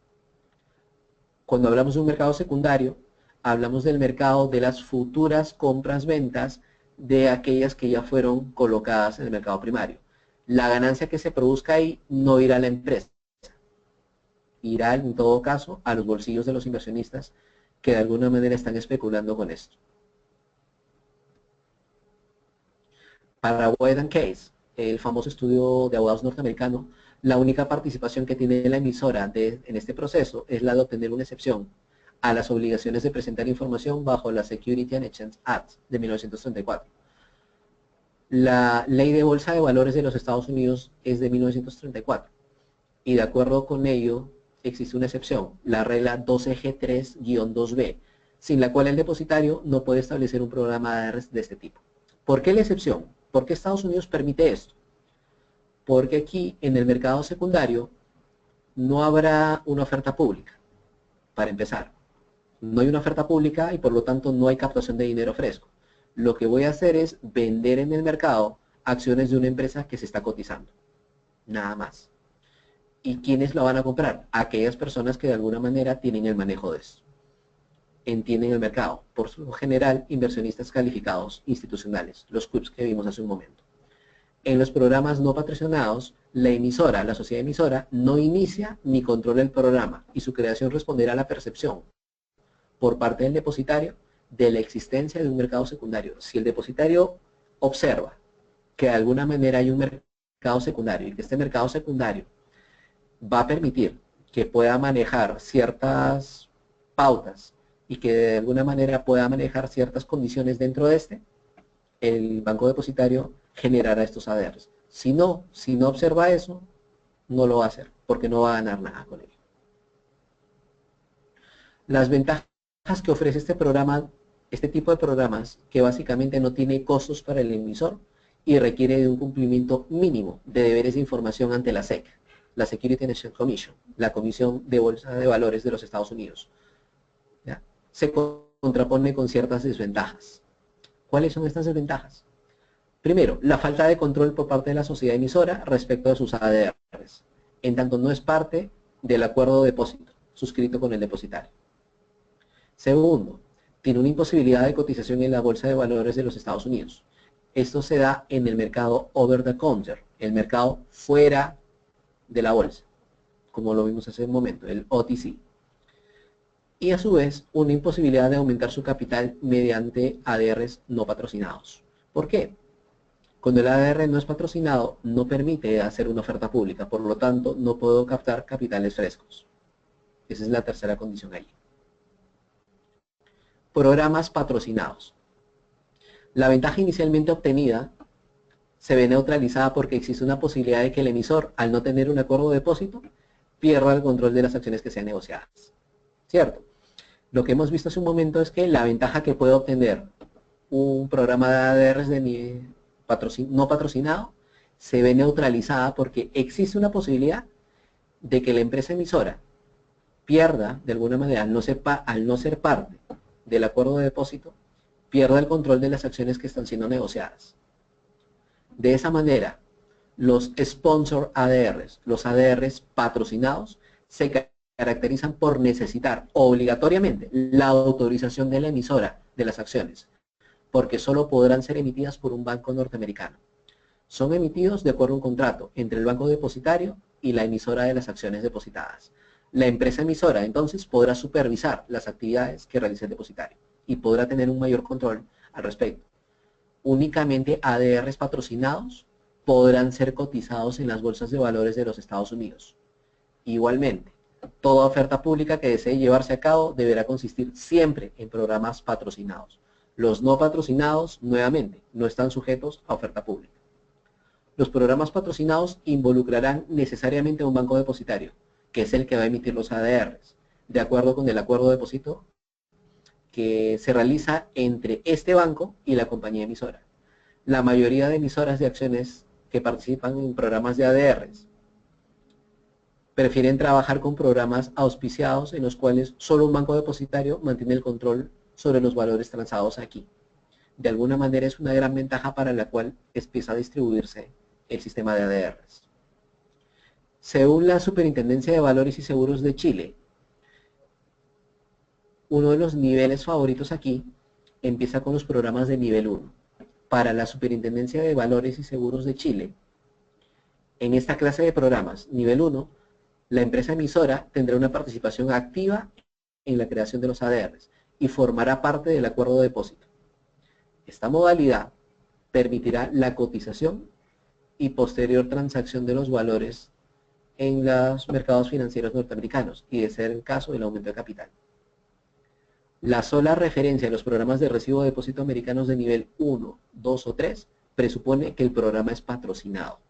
Cuando hablamos de un mercado secundario, hablamos del mercado de las futuras compras-ventas de aquellas que ya fueron colocadas en el mercado primario. La ganancia que se produzca ahí no irá a la empresa, irá en todo caso a los bolsillos de los inversionistas que de alguna manera están especulando con esto. Para White & Case, el famoso estudio de abogados norteamericano, la única participación que tiene la emisora en este proceso es la de obtener una excepción a las obligaciones de presentar información bajo la Security and Exchange Act de 1934. La Ley de Bolsa de Valores de los Estados Unidos es de 1934 y de acuerdo con ello existe una excepción, la regla 12G3-2B, sin la cual el depositario no puede establecer un programa de este tipo. ¿Por qué la excepción? ¿Por qué Estados Unidos permite esto? Porque aquí en el mercado secundario no habrá una oferta pública, para empezar. No hay una oferta pública y por lo tanto no hay captación de dinero fresco. Lo que voy a hacer es vender en el mercado acciones de una empresa que se está cotizando. Nada más. ¿Y quiénes la van a comprar? Aquellas personas que de alguna manera tienen el manejo de eso. Entienden el mercado. Por lo general, inversionistas calificados institucionales, los QIPs que vimos hace un momento. En los programas no patrocinados, la emisora, la sociedad emisora, no inicia ni controla el programa y su creación responderá a la percepción por parte del depositario de la existencia de un mercado secundario. Si el depositario observa que de alguna manera hay un mercado secundario y que este mercado secundario va a permitir que pueda manejar ciertas pautas y que de alguna manera pueda manejar ciertas condiciones dentro de este, el banco depositario generará estos ADRs. Si no observa eso, no lo va a hacer, porque no va a ganar nada con ello. Las ventajas que ofrece este programa, este tipo de programas, que básicamente no tiene costos para el emisor y requiere de un cumplimiento mínimo de deberes de información ante la SEC, la Security and Exchange Commission, la Comisión de Bolsa de Valores de los Estados Unidos. ¿Ya? Se contrapone con ciertas desventajas. ¿Cuáles son estas desventajas? Primero, la falta de control por parte de la sociedad emisora respecto a sus ADRs, en tanto no es parte del acuerdo de depósito suscrito con el depositario. Segundo, tiene una imposibilidad de cotización en la Bolsa de Valores de los Estados Unidos. Esto se da en el mercado over the counter, el mercado fuera de la bolsa, como lo vimos hace un momento, el OTC. Y a su vez, una imposibilidad de aumentar su capital mediante ADRs no patrocinados. ¿Por qué? Cuando el ADR no es patrocinado, no permite hacer una oferta pública, por lo tanto, no puedo captar capitales frescos. Esa es la tercera condición ahí. Programas patrocinados. La ventaja inicialmente obtenida se ve neutralizada porque existe una posibilidad de que el emisor, al no tener un acuerdo de depósito, pierda el control de las acciones que sean negociadas. ¿Cierto? Lo que hemos visto hace un momento es que la ventaja que puede obtener un programa de ADRs no patrocinado se ve neutralizada porque existe una posibilidad de que la empresa emisora pierda, de alguna manera, al no ser parte del acuerdo de depósito, pierda el control de las acciones que están siendo negociadas. De esa manera, los sponsor ADRs, los ADRs patrocinados, se caracterizan por necesitar obligatoriamente la autorización de la emisora de las acciones, porque solo podrán ser emitidas por un banco norteamericano. Son emitidos de acuerdo a un contrato entre el banco depositario y la emisora de las acciones depositadas. La empresa emisora entonces podrá supervisar las actividades que realice el depositario y podrá tener un mayor control al respecto. Únicamente ADRs patrocinados podrán ser cotizados en las bolsas de valores de los Estados Unidos. Igualmente, toda oferta pública que desee llevarse a cabo deberá consistir siempre en programas patrocinados. Los no patrocinados, nuevamente, no están sujetos a oferta pública. Los programas patrocinados involucrarán necesariamente a un banco depositario, que es el que va a emitir los ADRs, de acuerdo con el acuerdo de depósito que se realiza entre este banco y la compañía emisora. La mayoría de emisoras de acciones que participan en programas de ADRs prefieren trabajar con programas auspiciados en los cuales solo un banco depositario mantiene el control sobre los valores transados aquí. De alguna manera es una gran ventaja para la cual empieza a distribuirse el sistema de ADRs. Según la Superintendencia de Valores y Seguros de Chile, uno de los niveles favoritos aquí empieza con los programas de nivel 1. Para la Superintendencia de Valores y Seguros de Chile, en esta clase de programas, nivel 1, la empresa emisora tendrá una participación activa en la creación de los ADRs y formará parte del acuerdo de depósito. Esta modalidad permitirá la cotización y posterior transacción de los valores en los mercados financieros norteamericanos y, de ser el caso, el aumento de capital. La sola referencia a los programas de recibo de depósito americanos de nivel 1, 2 o 3 presupone que el programa es patrocinado.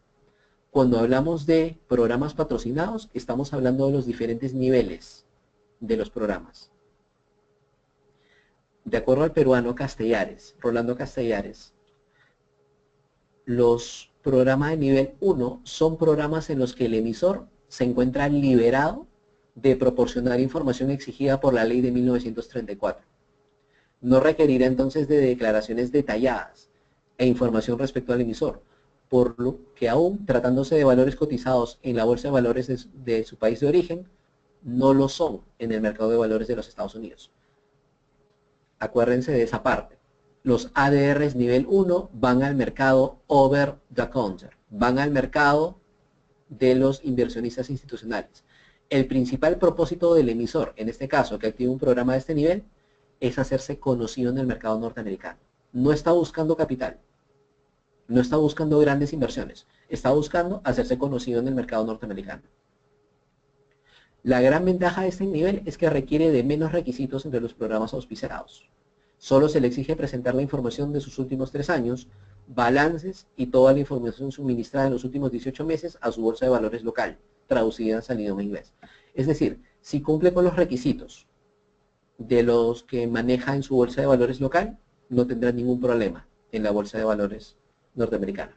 Cuando hablamos de programas patrocinados, estamos hablando de los diferentes niveles de los programas. De acuerdo al peruano Castellares, Rolando Castellares, los programas de nivel 1 son programas en los que el emisor se encuentra liberado de proporcionar información exigida por la ley de 1934. No requerirá entonces de declaraciones detalladas e información respecto al emisor, por lo que aún tratándose de valores cotizados en la bolsa de valores de su país de origen, no lo son en el mercado de valores de los Estados Unidos. Acuérdense de esa parte. Los ADRs nivel 1 van al mercado over the counter, van al mercado de los inversionistas institucionales. El principal propósito del emisor, en este caso, que active un programa de este nivel, es hacerse conocido en el mercado norteamericano. No está buscando capital, no está buscando grandes inversiones, está buscando hacerse conocido en el mercado norteamericano. La gran ventaja de este nivel es que requiere de menos requisitos entre los programas auspiciados. Solo se le exige presentar la información de sus últimos 3 años, balances y toda la información suministrada en los últimos 18 meses a su bolsa de valores local, traducida al idioma inglés. Es decir, si cumple con los requisitos de los que maneja en su bolsa de valores local, no tendrá ningún problema en la bolsa de valores norteamericana.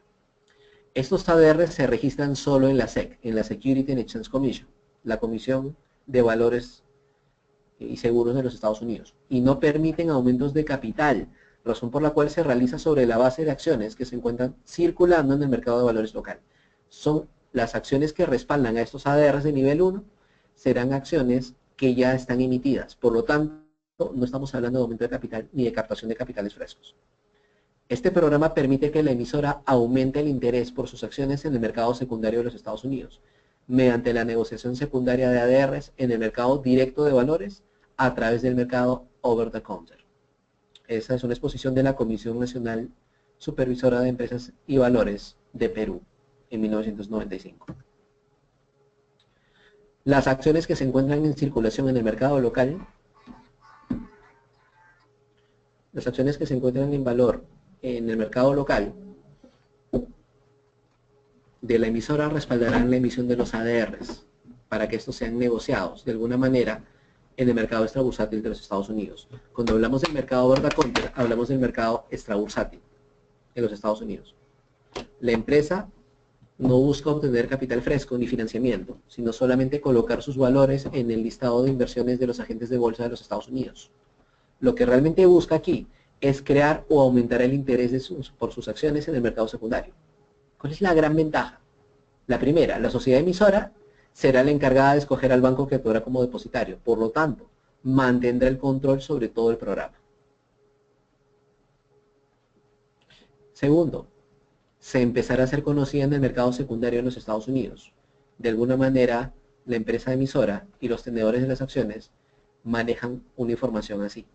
Estos ADR se registran solo en la SEC, en la Security and Exchange Commission, la Comisión de Valores y Seguros de los Estados Unidos, y no permiten aumentos de capital, razón por la cual se realiza sobre la base de acciones que se encuentran circulando en el mercado de valores local. Son las acciones que respaldan a estos ADRs de nivel 1, serán acciones que ya están emitidas, por lo tanto, no estamos hablando de aumento de capital ni de captación de capitales frescos. Este programa permite que la emisora aumente el interés por sus acciones en el mercado secundario de los Estados Unidos, mediante la negociación secundaria de ADRs en el mercado directo de valores a través del mercado over the counter. Esa es una exposición de la Comisión Nacional Supervisora de Empresas y Valores de Perú en 1995. Las acciones que se encuentran en circulación en el mercado local, las acciones que se encuentran en valor en el mercado local de la emisora respaldarán la emisión de los ADRs para que estos sean negociados de alguna manera en el mercado extrabursátil de los Estados Unidos. Cuando hablamos del mercado over the counter, hablamos del mercado extrabursátil en los Estados Unidos. La empresa no busca obtener capital fresco ni financiamiento, sino solamente colocar sus valores en el listado de inversiones de los agentes de bolsa de los Estados Unidos. Lo que realmente busca aquí es crear o aumentar el interés por sus acciones en el mercado secundario. ¿Cuál es la gran ventaja? La primera, la sociedad emisora será la encargada de escoger al banco que actuará como depositario. Por lo tanto, mantendrá el control sobre todo el programa. Segundo, se empezará a ser conocida en el mercado secundario en los Estados Unidos. De alguna manera, la empresa emisora y los tenedores de las acciones manejan una información así.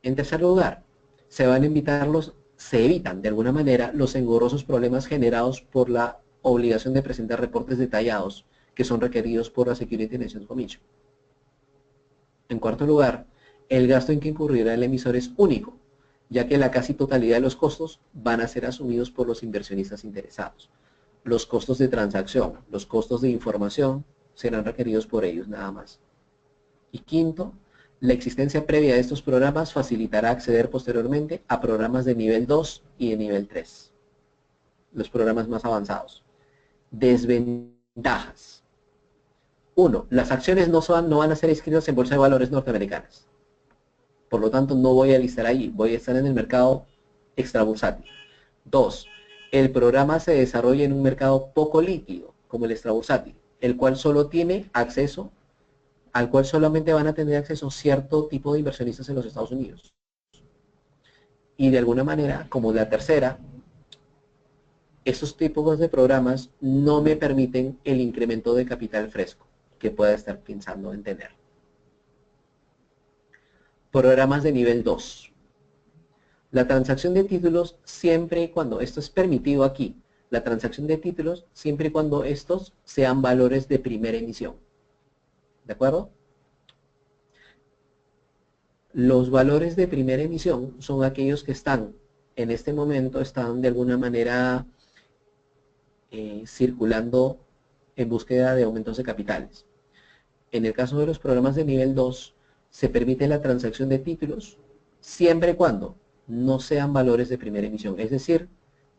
En tercer lugar, se evitan de alguna manera los engorrosos problemas generados por la obligación de presentar reportes detallados que son requeridos por la Security and Exchange Commission. En cuarto lugar, el gasto en que incurrirá el emisor es único, ya que la casi totalidad de los costos van a ser asumidos por los inversionistas interesados. Los costos de transacción, los costos de información serán requeridos por ellos nada más. Y quinto, la existencia previa de estos programas facilitará acceder posteriormente a programas de nivel 2 y de nivel 3, los programas más avanzados. Desventajas. 1. Las acciones no van a ser inscritas en bolsa de valores norteamericanas. Por lo tanto, no voy a listar ahí, voy a estar en el mercado extrabursátil. 2. El programa se desarrolla en un mercado poco líquido, como el extrabursátil, el cual solo tiene acceso, al cual solamente van a tener acceso cierto tipo de inversionistas en los Estados Unidos. Y de alguna manera, como la tercera, esos tipos de programas no me permiten el incremento de capital fresco que pueda estar pensando en tener. Programas de nivel 2. La transacción de títulos siempre y cuando, esto es permitido aquí, la transacción de títulos siempre y cuando estos sean valores de primera emisión. ¿De acuerdo? Los valores de primera emisión son aquellos que están, en este momento, están de alguna manera circulando en búsqueda de aumentos de capitales. En el caso de los programas de nivel 2, se permite la transacción de títulos siempre y cuando no sean valores de primera emisión, es decir,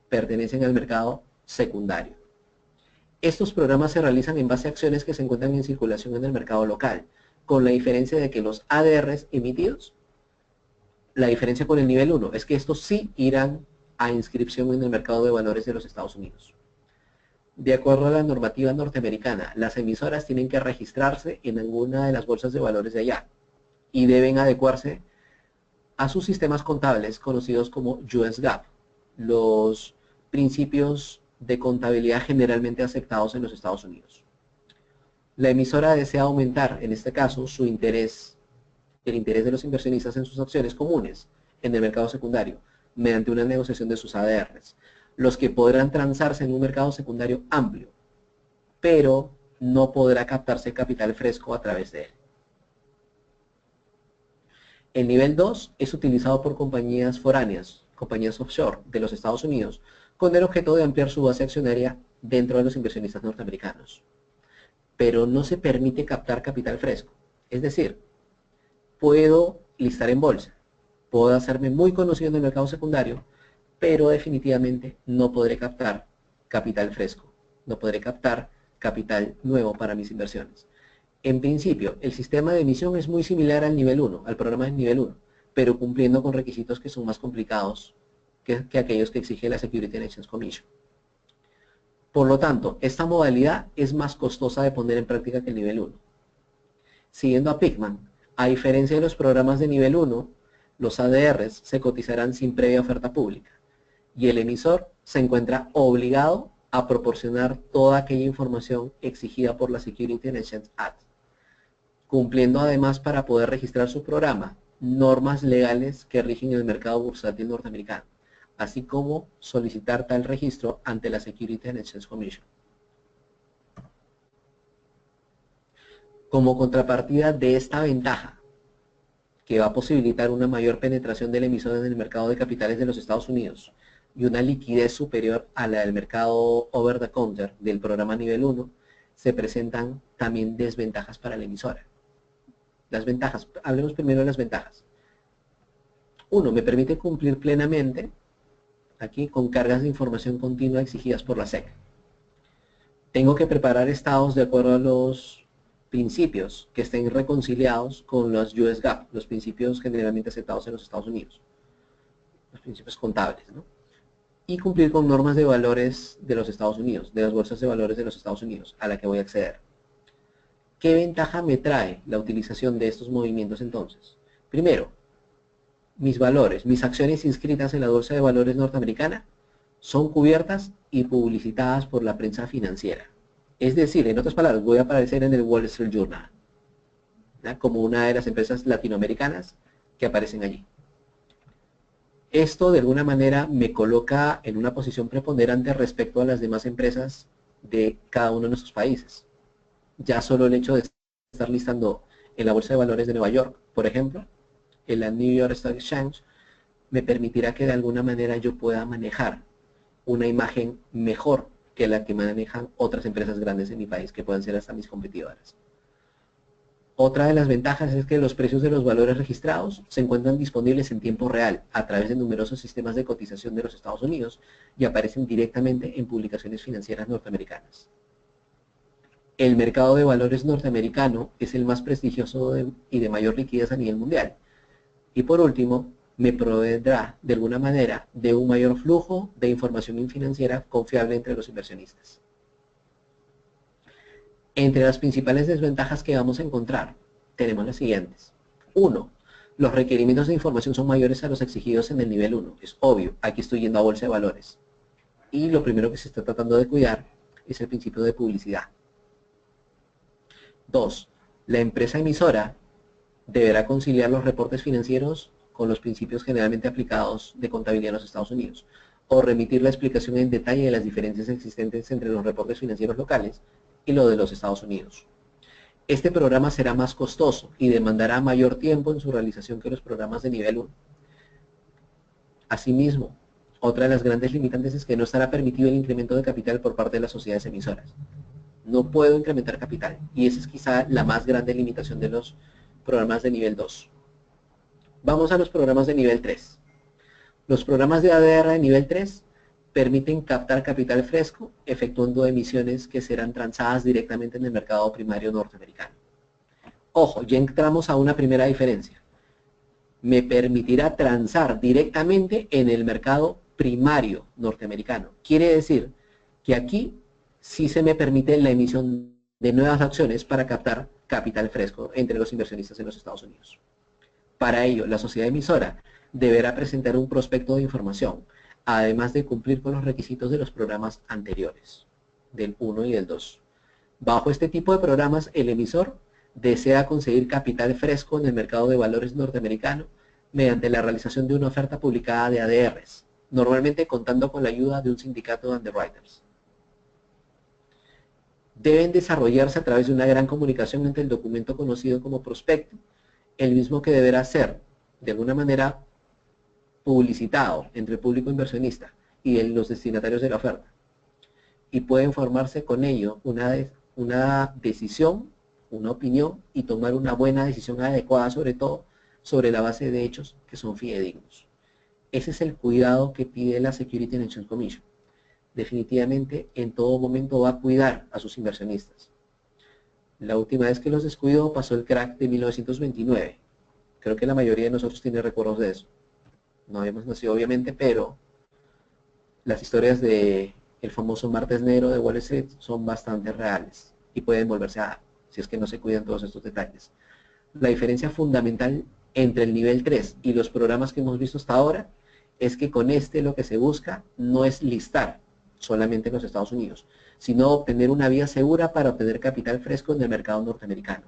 pertenecen al mercado secundario. Estos programas se realizan en base a acciones que se encuentran en circulación en el mercado local, con la diferencia de que los ADRs emitidos La diferencia con el nivel 1 es que estos sí irán a inscripción en el mercado de valores de los Estados Unidos. De acuerdo a la normativa norteamericana, las emisoras tienen que registrarse en alguna de las bolsas de valores de allá y deben adecuarse a sus sistemas contables conocidos como US GAAP, los principios de contabilidad generalmente aceptados en los Estados Unidos. La emisora desea aumentar, en este caso, su interés, el interés de los inversionistas en sus acciones comunes en el mercado secundario, mediante una negociación de sus ADRs, los que podrán transarse en un mercado secundario amplio, pero no podrá captarse capital fresco a través de él. El nivel 2 es utilizado por compañías foráneas, compañías offshore de los Estados Unidos, con el objeto de ampliar su base accionaria dentro de los inversionistas norteamericanos. Pero no se permite captar capital fresco. Es decir, puedo listar en bolsa, puedo hacerme muy conocido en el mercado secundario, pero definitivamente no podré captar capital fresco, no podré captar capital nuevo para mis inversiones. En principio, el sistema de emisión es muy similar al nivel 1, al programa de nivel 1, pero cumpliendo con requisitos que son más complicados que aquellos que exige la Securities and Exchange Commission. Por lo tanto, esta modalidad es más costosa de poner en práctica que el nivel 1. Siguiendo a Pickman, a diferencia de los programas de nivel 1, los ADRs se cotizarán sin previa oferta pública y el emisor se encuentra obligado a proporcionar toda aquella información exigida por la Securities and Exchange Act, cumpliendo además para poder registrar su programa normas legales que rigen el mercado bursátil norteamericano, así como solicitar tal registro ante la Securities and Exchange Commission. Como contrapartida de esta ventaja, que va a posibilitar una mayor penetración del emisor en el mercado de capitales de los Estados Unidos y una liquidez superior a la del mercado over the counter del programa nivel 1, se presentan también desventajas para la emisora. Las ventajas, hablemos primero de las ventajas. 1. Me permite cumplir plenamente aquí con cargas de información continua exigidas por la SEC. Tengo que preparar estados de acuerdo a los principios que estén reconciliados con los US GAAP, los principios generalmente aceptados en los Estados Unidos, los principios contables, ¿no? Y cumplir con normas de valores de los Estados Unidos, de las bolsas de valores de los Estados Unidos, a la que voy a acceder. ¿Qué ventaja me trae la utilización de estos movimientos entonces? Primero, mis valores, mis acciones inscritas en la Bolsa de Valores norteamericana son cubiertas y publicitadas por la prensa financiera. Es decir, en otras palabras, voy a aparecer en el Wall Street Journal, ¿no?, como una de las empresas latinoamericanas que aparecen allí. Esto de alguna manera me coloca en una posición preponderante respecto a las demás empresas de cada uno de nuestros países. Ya solo el hecho de estar listando en la Bolsa de Valores de Nueva York, por ejemplo, en la New York Stock Exchange, me permitirá que de alguna manera yo pueda manejar una imagen mejor que la que manejan otras empresas grandes en mi país, que puedan ser hasta mis competidoras. Otra de las ventajas es que los precios de los valores registrados se encuentran disponibles en tiempo real a través de numerosos sistemas de cotización de los Estados Unidos y aparecen directamente en publicaciones financieras norteamericanas. El mercado de valores norteamericano es el más prestigioso y de mayor liquidez a nivel mundial. Y por último, me proveerá de alguna manera de un mayor flujo de información financiera confiable entre los inversionistas. Entre las principales desventajas que vamos a encontrar, tenemos las siguientes. 1. Los requerimientos de información son mayores a los exigidos en el nivel 1. Es obvio, aquí estoy yendo a bolsa de valores. Y lo primero que se está tratando de cuidar es el principio de publicidad. 2. La empresa emisora deberá conciliar los reportes financieros con los principios generalmente aplicados de contabilidad en los Estados Unidos, o remitir la explicación en detalle de las diferencias existentes entre los reportes financieros locales y lo de los Estados Unidos. Este programa será más costoso y demandará mayor tiempo en su realización que los programas de nivel 1. Asimismo, otra de las grandes limitantes es que no estará permitido el incremento de capital por parte de las sociedades emisoras. No puedo incrementar capital, y esa es quizá la más grande limitación de los programas de nivel 2. Vamos a los programas de nivel 3. Los programas de ADR de nivel 3 permiten captar capital fresco efectuando emisiones que serán transadas directamente en el mercado primario norteamericano. Ojo, ya entramos a una primera diferencia. me permitirá transar directamente en el mercado primario norteamericano. Quiere decir que aquí sí se me permite la emisión de nuevas acciones para captar capital fresco entre los inversionistas en los Estados Unidos. Para ello, la sociedad emisora deberá presentar un prospecto de información, además de cumplir con los requisitos de los programas anteriores, del 1 y del 2. Bajo este tipo de programas, el emisor desea conseguir capital fresco en el mercado de valores norteamericano mediante la realización de una oferta publicada de ADRs, normalmente contando con la ayuda de un sindicato de underwriters. Deben desarrollarse a través de una gran comunicación entre el documento conocido como prospecto, el mismo que deberá ser, de alguna manera, publicitado entre el público inversionista y los destinatarios de la oferta. Y pueden formarse con ello una decisión, una opinión y tomar una buena decisión adecuada, sobre todo sobre la base de hechos que son fidedignos. Ese es el cuidado que pide la Securities and Exchange Commission. Definitivamente, en todo momento va a cuidar a sus inversionistas. La última vez que los descuidó pasó el crack de 1929. Creo que la mayoría de nosotros tiene recuerdos de eso. No habíamos nacido, obviamente, pero las historias de el famoso martes negro de Wall Street son bastante reales y pueden volverse a dar, si es que no se cuidan todos estos detalles. La diferencia fundamental entre el nivel 3 y los programas que hemos visto hasta ahora es que con este lo que se busca no es listar solamente en los Estados Unidos, sino obtener una vía segura para obtener capital fresco en el mercado norteamericano,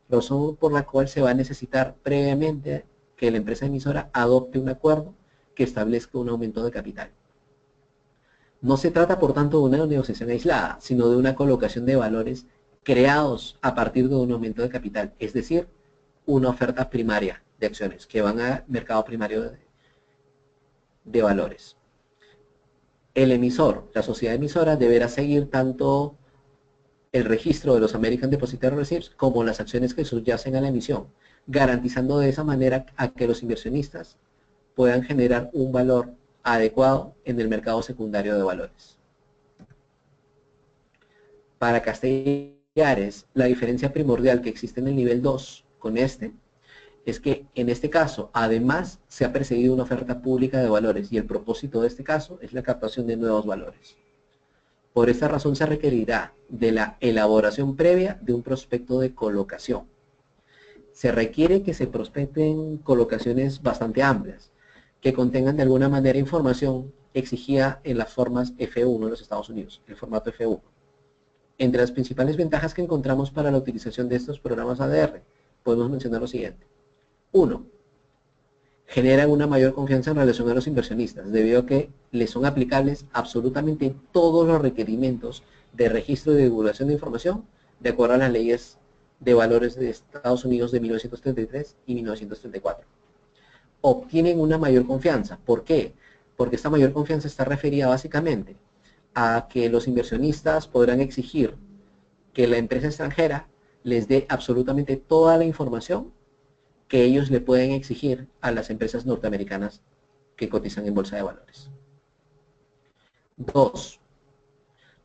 razón por la cual se va a necesitar previamente que la empresa emisora adopte un acuerdo que establezca un aumento de capital. No se trata, por tanto, de una negociación aislada, sino de una colocación de valores creados a partir de un aumento de capital, es decir, una oferta primaria de acciones que van al mercado primario de valores. El emisor, la sociedad emisora, deberá seguir tanto el registro de los American Depositary Receipts como las acciones que subyacen a la emisión, garantizando de esa manera a que los inversionistas puedan generar un valor adecuado en el mercado secundario de valores. Para Castellares, la diferencia primordial que existe en el nivel 2 con este es que en este caso, además, se ha precedido una oferta pública de valores y el propósito de este caso es la captación de nuevos valores. Por esta razón se requerirá de la elaboración previa de un prospecto de colocación. Se requiere que se prospecten colocaciones bastante amplias, que contengan de alguna manera información exigida en las formas F1 en los Estados Unidos, el formato F1. Entre las principales ventajas que encontramos para la utilización de estos programas ADR, podemos mencionar lo siguiente. 1. Generan una mayor confianza en relación a los inversionistas, debido a que les son aplicables absolutamente todos los requerimientos de registro y de divulgación de información de acuerdo a las leyes de valores de Estados Unidos de 1933 y 1934. Obtienen una mayor confianza. ¿Por qué? Porque esta mayor confianza está referida básicamente a que los inversionistas podrán exigir que la empresa extranjera les dé absolutamente toda la información que ellos le pueden exigir a las empresas norteamericanas que cotizan en bolsa de valores. 2.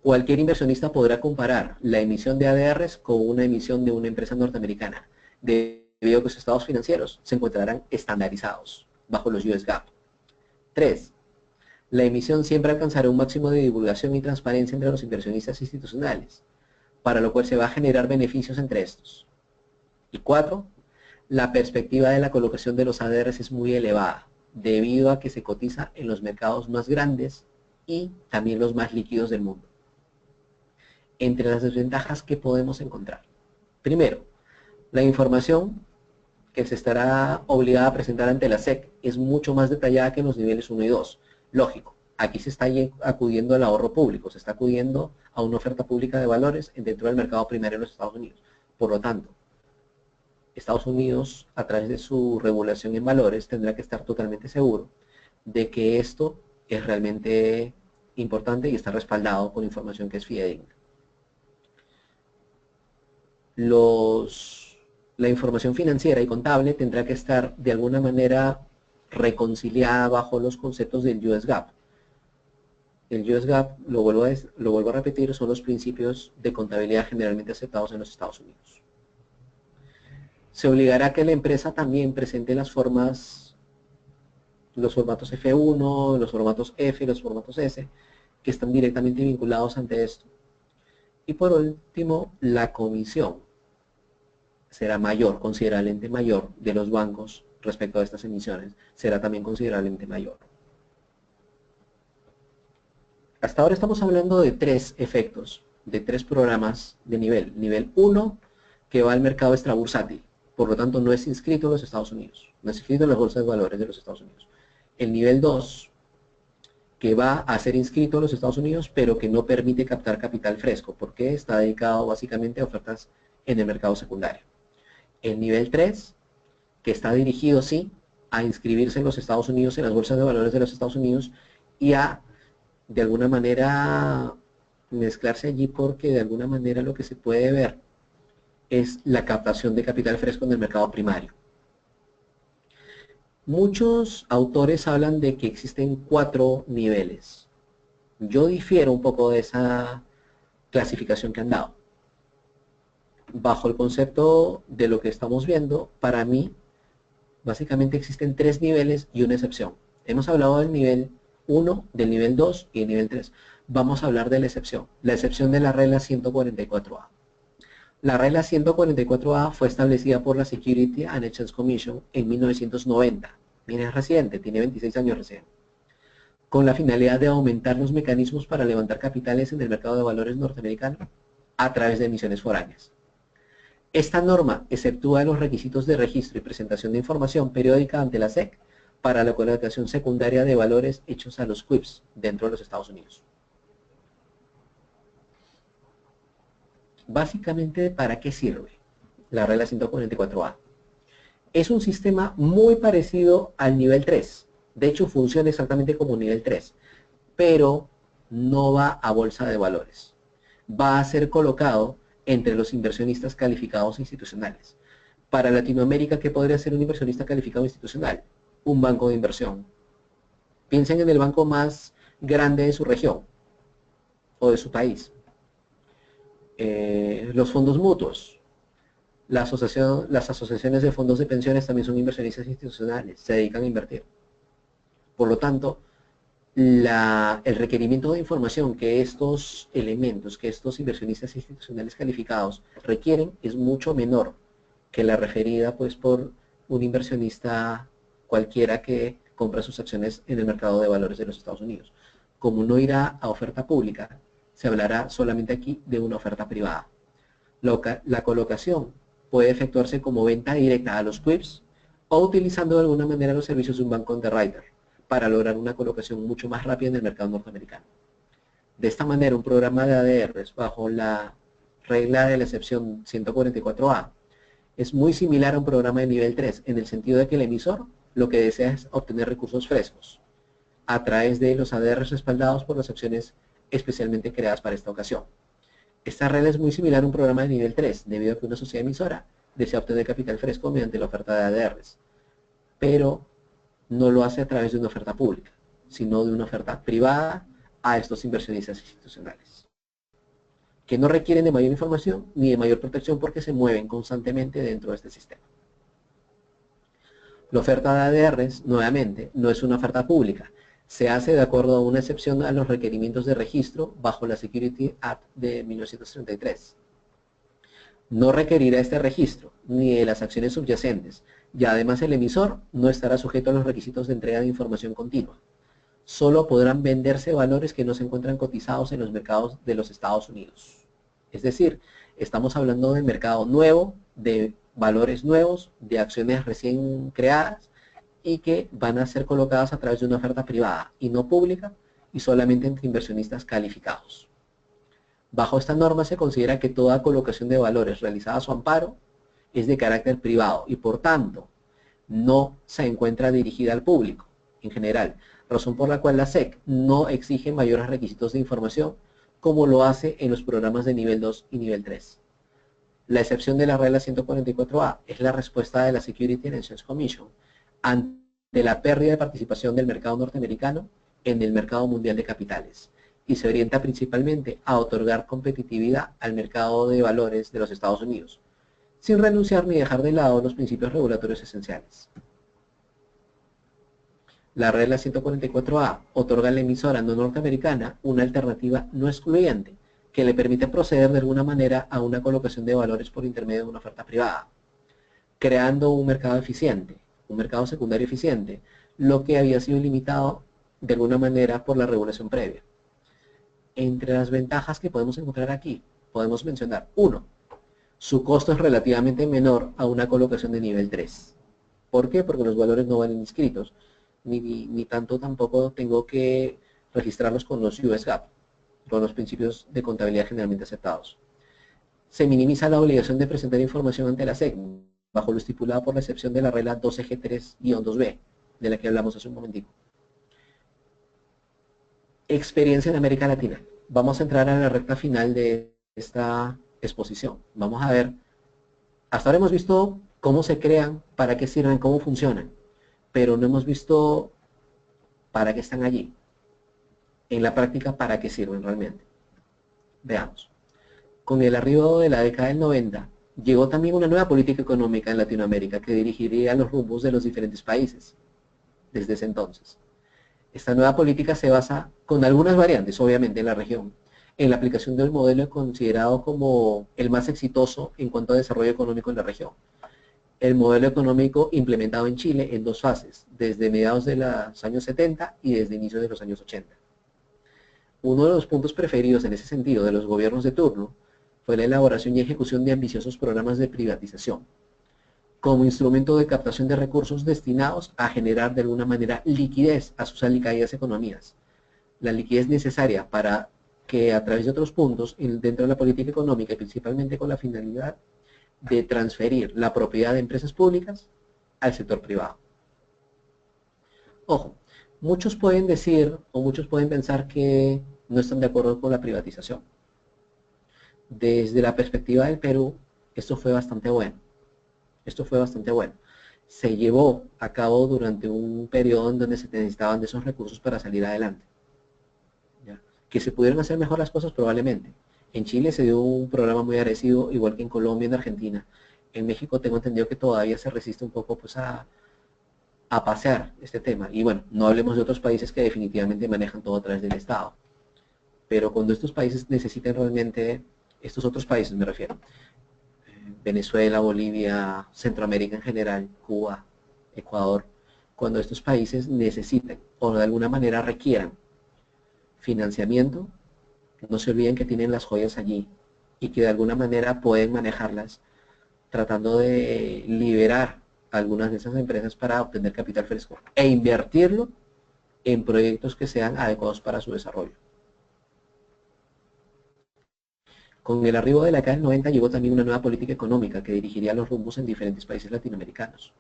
Cualquier inversionista podrá comparar la emisión de ADRs con una emisión de una empresa norteamericana, debido a que sus estados financieros se encontrarán estandarizados bajo los US GAAP. 3. La emisión siempre alcanzará un máximo de divulgación y transparencia entre los inversionistas institucionales, para lo cual se va a generar beneficios entre estos. Y 4. La perspectiva de la colocación de los ADRs es muy elevada, debido a que se cotiza en los mercados más grandes y también los más líquidos del mundo. Entre las desventajas que podemos encontrar. Primero, la información que se estará obligada a presentar ante la SEC es mucho más detallada que en los niveles 1 y 2. Lógico, aquí se está acudiendo al ahorro público, se está acudiendo a una oferta pública de valores dentro del mercado primario de los Estados Unidos. Por lo tanto, Estados Unidos, a través de su regulación en valores, tendrá que estar totalmente seguro de que esto es realmente importante y está respaldado con información que es fidedigna. La información financiera y contable tendrá que estar de alguna manera reconciliada bajo los conceptos del US GAAP. El US GAAP, lo vuelvo a repetir, son los principios de contabilidad generalmente aceptados en los Estados Unidos. se obligará a que la empresa también presente los formatos F1, los formatos F, los formatos S, que están directamente vinculados ante esto. Y por último, la comisión será mayor, considerablemente mayor, de los bancos respecto a estas emisiones, será también considerablemente mayor. Hasta ahora estamos hablando de 3 efectos, de 3 programas de nivel. Nivel 1, que va al mercado extrabursátil, por lo tanto no es inscrito en los Estados Unidos, no es inscrito en las bolsas de valores de los Estados Unidos. El nivel 2, que va a ser inscrito en los Estados Unidos, pero que no permite captar capital fresco, porque está dedicado básicamente a ofertas en el mercado secundario. El nivel 3, que está dirigido, sí, a inscribirse en los Estados Unidos, en las bolsas de valores de los Estados Unidos, y a, de alguna manera, mezclarse allí, porque de alguna manera lo que se puede ver es la captación de capital fresco en el mercado primario. Muchos autores hablan de que existen 4 niveles. Yo difiero un poco de esa clasificación que han dado. Bajo el concepto de lo que estamos viendo, para mí, básicamente existen 3 niveles y una excepción. Hemos hablado del nivel 1, del nivel 2 y el nivel 3. Vamos a hablar de la excepción de la regla 144A. La regla 144A fue establecida por la Securities and Exchange Commission en 1990. Miren, es reciente, tiene 26 años recién. Con la finalidad de aumentar los mecanismos para levantar capitales en el mercado de valores norteamericano a través de emisiones foráneas. Esta norma exceptúa los requisitos de registro y presentación de información periódica ante la SEC para la colocación secundaria de valores hechos a los QIPs dentro de los Estados Unidos. Básicamente, ¿para qué sirve la regla 144A? Es un sistema muy parecido al nivel 3. De hecho, funciona exactamente como nivel 3, pero no va a bolsa de valores. Va a ser colocado entre los inversionistas calificados institucionales. Para Latinoamérica, ¿qué podría ser un inversionista calificado institucional? Un banco de inversión. Piensen en el banco más grande de su región o de su país. Los fondos mutuos, las asociaciones de fondos de pensiones también son inversionistas institucionales, se dedican a invertir. Por lo tanto, el requerimiento de información que estos elementos, que estos inversionistas institucionales calificados requieren es mucho menor que la referida pues por un inversionista cualquiera que compra sus acciones en el mercado de valores de los Estados Unidos. Como no irá a oferta pública, se hablará solamente aquí de una oferta privada. La colocación puede efectuarse como venta directa a los QIPs o utilizando de alguna manera los servicios de un banco underwriter para lograr una colocación mucho más rápida en el mercado norteamericano. De esta manera, un programa de ADRs bajo la regla de la excepción 144A es muy similar a un programa de nivel 3 en el sentido de que el emisor lo que desea es obtener recursos frescos a través de los ADRs respaldados por las acciones especialmente creadas para esta ocasión. Esta regla es muy similar a un programa de nivel 3, debido a que una sociedad emisora desea obtener capital fresco mediante la oferta de ADRs, pero no lo hace a través de una oferta pública, sino de una oferta privada a estos inversionistas institucionales, que no requieren de mayor información ni de mayor protección porque se mueven constantemente dentro de este sistema. La oferta de ADRs, nuevamente, no es una oferta pública, se hace de acuerdo a una excepción a los requerimientos de registro bajo la Securities Act de 1933. No requerirá este registro, ni de las acciones subyacentes, y además el emisor no estará sujeto a los requisitos de entrega de información continua. Solo podrán venderse valores que no se encuentran cotizados en los mercados de los Estados Unidos. Es decir, estamos hablando del mercado nuevo, de valores nuevos, de acciones recién creadas, y que van a ser colocadas a través de una oferta privada y no pública y solamente entre inversionistas calificados. Bajo esta norma se considera que toda colocación de valores realizada a su amparo es de carácter privado y por tanto no se encuentra dirigida al público en general, razón por la cual la SEC no exige mayores requisitos de información como lo hace en los programas de nivel 2 y nivel 3. La excepción de la regla 144A es la respuesta de la Securities and Exchange Commission ante la pérdida de participación del mercado norteamericano en el mercado mundial de capitales y se orienta principalmente a otorgar competitividad al mercado de valores de los Estados Unidos, sin renunciar ni dejar de lado los principios regulatorios esenciales. La regla 144A otorga a la emisora no norteamericana una alternativa no excluyente que le permite proceder de alguna manera a una colocación de valores por intermedio de una oferta privada, creando un mercado eficiente, un mercado secundario eficiente, lo que había sido limitado de alguna manera por la regulación previa. Entre las ventajas que podemos encontrar aquí, podemos mencionar, 1, su costo es relativamente menor a una colocación de nivel 3. ¿Por qué? Porque los valores no van inscritos, ni tanto tampoco tengo que registrarlos con los US GAAP, con los principios de contabilidad generalmente aceptados. Se minimiza la obligación de presentar información ante la SEC, bajo lo estipulado por la excepción de la regla 12G3-2B, de la que hablamos hace un momentico. Experiencia en América Latina. Vamos a entrar a la recta final de esta exposición. Vamos a ver, hasta ahora hemos visto cómo se crean, para qué sirven, cómo funcionan, pero no hemos visto para qué están allí. En la práctica, para qué sirven realmente. Veamos. Con el arribo de la década del 90, llegó también una nueva política económica en Latinoamérica que dirigiría los rumbos de los diferentes países desde ese entonces. Esta nueva política se basa, con algunas variantes, obviamente, en la región, en la aplicación del modelo considerado como el más exitoso en cuanto a desarrollo económico en la región. El modelo económico implementado en Chile en 2 fases, desde mediados de los años 70 y desde inicios de los años 80. Uno de los puntos preferidos en ese sentido de los gobiernos de turno fue la elaboración y ejecución de ambiciosos programas de privatización, como instrumento de captación de recursos destinados a generar de alguna manera liquidez a sus alicaídas economías. La liquidez necesaria para que a través de otros puntos dentro de la política económica y principalmente con la finalidad de transferir la propiedad de empresas públicas al sector privado. Ojo, muchos pueden decir o muchos pueden pensar que no están de acuerdo con la privatización. Desde la perspectiva del Perú, esto fue bastante bueno. Se llevó a cabo durante un periodo en donde se necesitaban de esos recursos para salir adelante. ¿Ya? Que se pudieron hacer mejor las cosas probablemente. En Chile se dio un programa muy agresivo, igual que en Colombia y en Argentina. En México tengo entendido que todavía se resiste un poco pues, a pasear este tema. Y bueno, no hablemos de otros países que definitivamente manejan todo a través del Estado. Pero cuando estos países necesitan realmente, estos otros países me refiero, Venezuela, Bolivia, Centroamérica en general, Cuba, Ecuador, cuando estos países necesiten o de alguna manera requieran financiamiento, no se olviden que tienen las joyas allí y que de alguna manera pueden manejarlas tratando de liberar algunas de esas empresas para obtener capital fresco e invertirlo en proyectos que sean adecuados para su desarrollo. Con el arribo de la década del 90 llegó también una nueva política económica que dirigiría los rumbos en diferentes países latinoamericanos.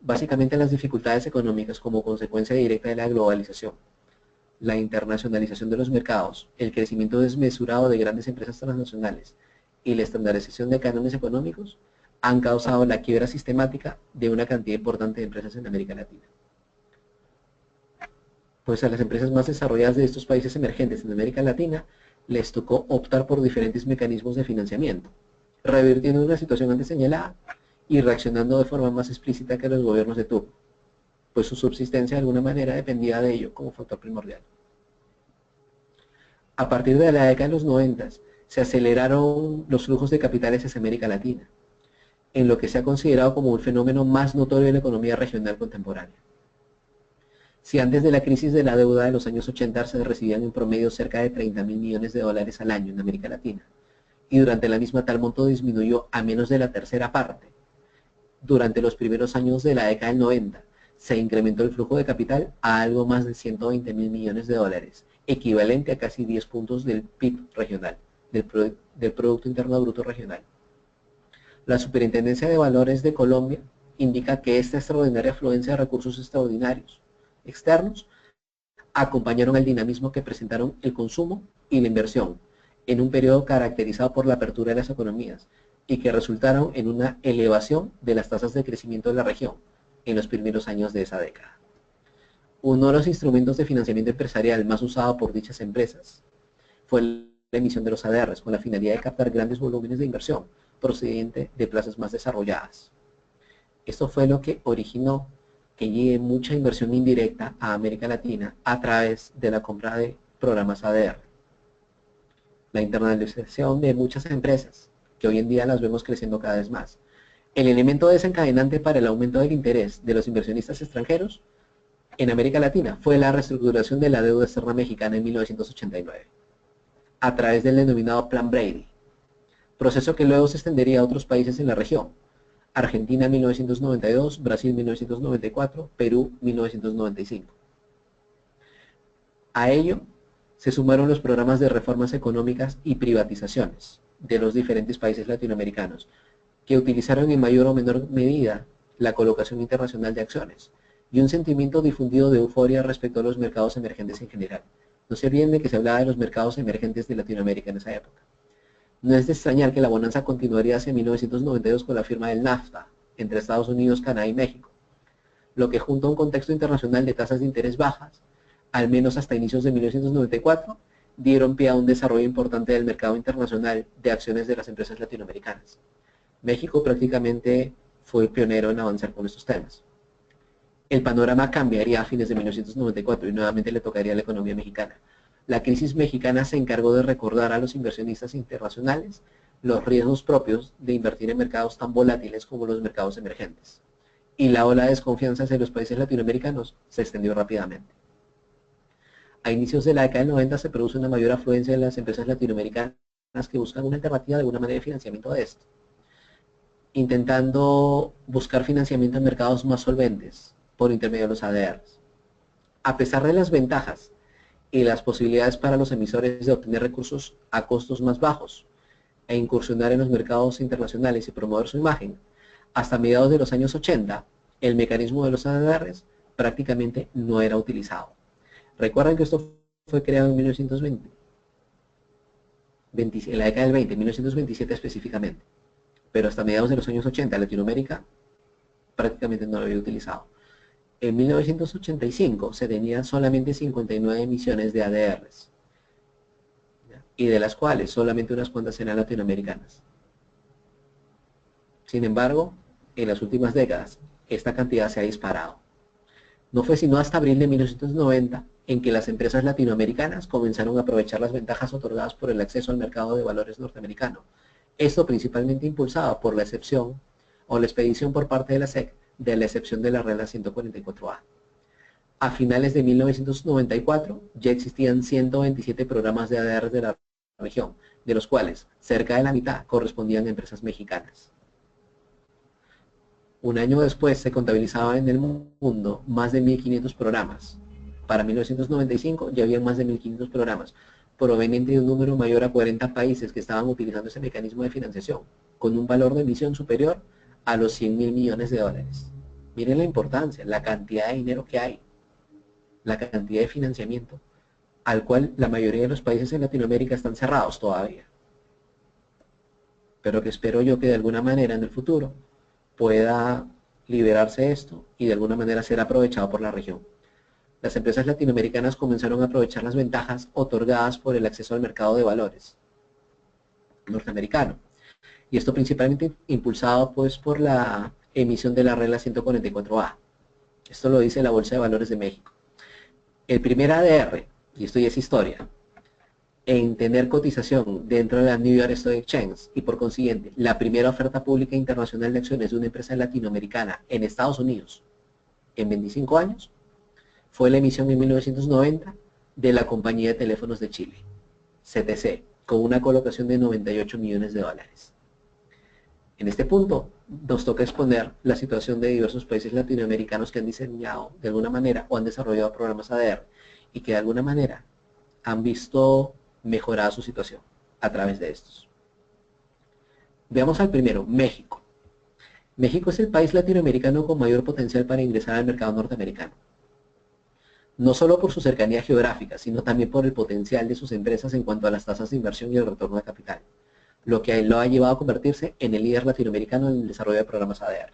Básicamente las dificultades económicas como consecuencia directa de la globalización, la internacionalización de los mercados, el crecimiento desmesurado de grandes empresas transnacionales y la estandarización de cánones económicos han causado la quiebra sistemática de una cantidad importante de empresas en América Latina. Pues a las empresas más desarrolladas de estos países emergentes en América Latina les tocó optar por diferentes mecanismos de financiamiento, revirtiendo una situación antes señalada y reaccionando de forma más explícita que los gobiernos de turno, pues su subsistencia de alguna manera dependía de ello como factor primordial. A partir de la década de los 90 se aceleraron los flujos de capitales hacia América Latina, en lo que se ha considerado como un fenómeno más notorio de la economía regional contemporánea. Si antes de la crisis de la deuda de los años 80 se recibían en promedio cerca de 30.000 millones de dólares al año en América Latina, y durante la misma tal monto disminuyó a menos de la tercera parte, durante los primeros años de la década del 90 se incrementó el flujo de capital a algo más de 120.000 millones de dólares, equivalente a casi 10 puntos del PIB regional, del Producto Interno Bruto Regional. La Superintendencia de Valores de Colombia indica que esta extraordinaria afluencia de recursos externos acompañaron al dinamismo que presentaron el consumo y la inversión en un periodo caracterizado por la apertura de las economías y que resultaron en una elevación de las tasas de crecimiento de la región en los primeros años de esa década. Uno de los instrumentos de financiamiento empresarial más usado por dichas empresas fue la emisión de los ADRs con la finalidad de captar grandes volúmenes de inversión procedente de plazas más desarrolladas. Esto fue lo que originó que llegue mucha inversión indirecta a América Latina a través de la compra de programas ADR. La internacionalización de muchas empresas, que hoy en día las vemos creciendo cada vez más. El elemento desencadenante para el aumento del interés de los inversionistas extranjeros en América Latina fue la reestructuración de la deuda externa mexicana en 1989, a través del denominado Plan Brady, proceso que luego se extendería a otros países en la región: Argentina en 1992, Brasil en 1994, Perú en 1995. A ello se sumaron los programas de reformas económicas y privatizaciones de los diferentes países latinoamericanos, que utilizaron en mayor o menor medida la colocación internacional de acciones y un sentimiento difundido de euforia respecto a los mercados emergentes en general. No se olviden de que se hablaba de los mercados emergentes de Latinoamérica en esa época. No es de extrañar que la bonanza continuaría hacia 1992 con la firma del NAFTA entre Estados Unidos, Canadá y México, lo que junto a un contexto internacional de tasas de interés bajas, al menos hasta inicios de 1994, dieron pie a un desarrollo importante del mercado internacional de acciones de las empresas latinoamericanas. México prácticamente fue pionero en avanzar con estos temas. El panorama cambiaría a fines de 1994 y nuevamente le tocaría a la economía mexicana. La crisis mexicana se encargó de recordar a los inversionistas internacionales los riesgos propios de invertir en mercados tan volátiles como los mercados emergentes. Y la ola de desconfianza hacia los países latinoamericanos se extendió rápidamente. A inicios de la década del 90 se produce una mayor afluencia de las empresas latinoamericanas que buscan una alternativa de alguna manera de financiamiento de esto, intentando buscar financiamiento en mercados más solventes por intermedio de los ADRs. A pesar de las ventajas y las posibilidades para los emisores de obtener recursos a costos más bajos e incursionar en los mercados internacionales y promover su imagen, hasta mediados de los años 80, el mecanismo de los ADRs prácticamente no era utilizado. Recuerden que esto fue creado en 1920, en la década del 20, 1927 específicamente, pero hasta mediados de los años 80 Latinoamérica prácticamente no lo había utilizado. En 1985 se tenían solamente 59 emisiones de ADRs, y de las cuales solamente unas cuantas eran latinoamericanas. Sin embargo, en las últimas décadas, esta cantidad se ha disparado. No fue sino hasta abril de 1990 en que las empresas latinoamericanas comenzaron a aprovechar las ventajas otorgadas por el acceso al mercado de valores norteamericano. Esto principalmente impulsado por la excepción o la expedición por parte de la SEC de la excepción de la regla 144A. A finales de 1994 ya existían 127 programas de ADR de la región, de los cuales cerca de la mitad correspondían a empresas mexicanas. Un año después se contabilizaban en el mundo más de 1.500 programas. Para 1995 ya había más de 1.500 programas, provenientes de un número mayor a 40 países que estaban utilizando ese mecanismo de financiación, con un valor de emisión superior a los 100.000 millones de dólares. Miren la importancia, la cantidad de dinero que hay, la cantidad de financiamiento, al cual la mayoría de los países en Latinoamérica están cerrados todavía. Pero que espero yo que de alguna manera en el futuro pueda liberarse esto y de alguna manera ser aprovechado por la región. Las empresas latinoamericanas comenzaron a aprovechar las ventajas otorgadas por el acceso al mercado de valores norteamericano. Y esto principalmente impulsado pues por la emisión de la regla 144A. Esto lo dice la Bolsa de Valores de México. El primer ADR, y esto ya es historia, en tener cotización dentro de la New York Stock Exchange y por consiguiente la primera oferta pública internacional de acciones de una empresa latinoamericana en Estados Unidos en 25 años, fue la emisión en 1990 de la Compañía de Teléfonos de Chile, CTC, con una colocación de 98 millones de dólares. En este punto nos toca exponer la situación de diversos países latinoamericanos que han diseñado de alguna manera o han desarrollado programas ADR y que de alguna manera han visto mejorada su situación a través de estos. Veamos al primero, México. México es el país latinoamericano con mayor potencial para ingresar al mercado norteamericano. No solo por su cercanía geográfica, sino también por el potencial de sus empresas en cuanto a las tasas de inversión y el retorno de capital, lo que lo ha llevado a convertirse en el líder latinoamericano en el desarrollo de programas ADR.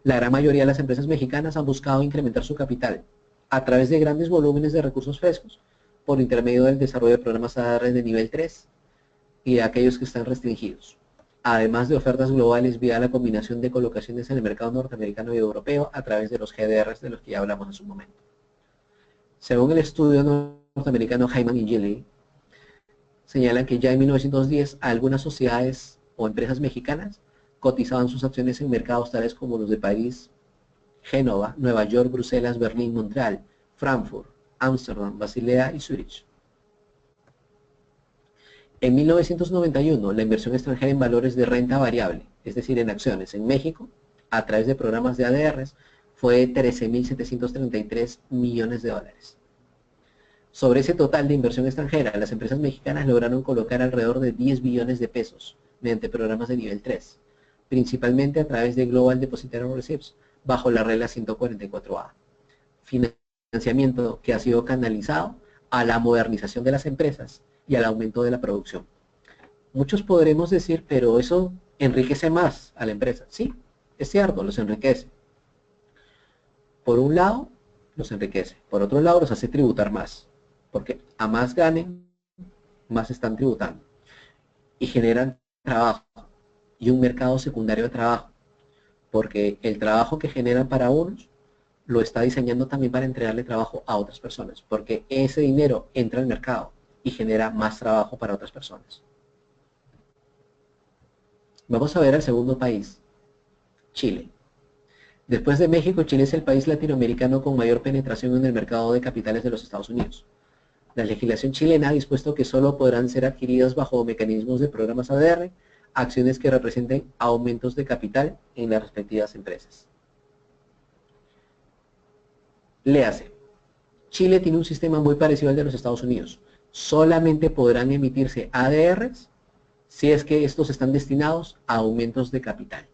La gran mayoría de las empresas mexicanas han buscado incrementar su capital a través de grandes volúmenes de recursos frescos por intermedio del desarrollo de programas ADR de nivel 3 y de aquellos que están restringidos, además de ofertas globales vía la combinación de colocaciones en el mercado norteamericano y europeo a través de los GDRs de los que ya hablamos en su momento. Según el estudio norteamericano Hyman y Gilley, señalan que ya en 1910 algunas sociedades o empresas mexicanas cotizaban sus acciones en mercados tales como los de París, Génova, Nueva York, Bruselas, Berlín, Montreal, Frankfurt, Ámsterdam, Basilea y Zúrich. En 1991, la inversión extranjera en valores de renta variable, es decir, en acciones en México, a través de programas de ADRs, fue de 13.733 millones de dólares. Sobre ese total de inversión extranjera, las empresas mexicanas lograron colocar alrededor de 10 billones de pesos mediante programas de nivel 3, principalmente a través de Global Depositary Receipts, bajo la regla 144A. Financiamiento que ha sido canalizado a la modernización de las empresas y al aumento de la producción. Muchos podremos decir, pero eso enriquece más a la empresa. Sí, es cierto, los enriquece. Por un lado, los enriquece. Por otro lado, los hace tributar más. Porque a más ganen, más están tributando. Y generan trabajo y un mercado secundario de trabajo. Porque el trabajo que generan para unos, lo está diseñando también para entregarle trabajo a otras personas. Porque ese dinero entra al mercado y genera más trabajo para otras personas. Vamos a ver al segundo país, Chile. Después de México, Chile es el país latinoamericano con mayor penetración en el mercado de capitales de los Estados Unidos. La legislación chilena ha dispuesto que solo podrán ser adquiridas bajo mecanismos de programas ADR acciones que representen aumentos de capital en las respectivas empresas. Léase, Chile tiene un sistema muy parecido al de los Estados Unidos. Solamente podrán emitirse ADRs si es que estos están destinados a aumentos de capital.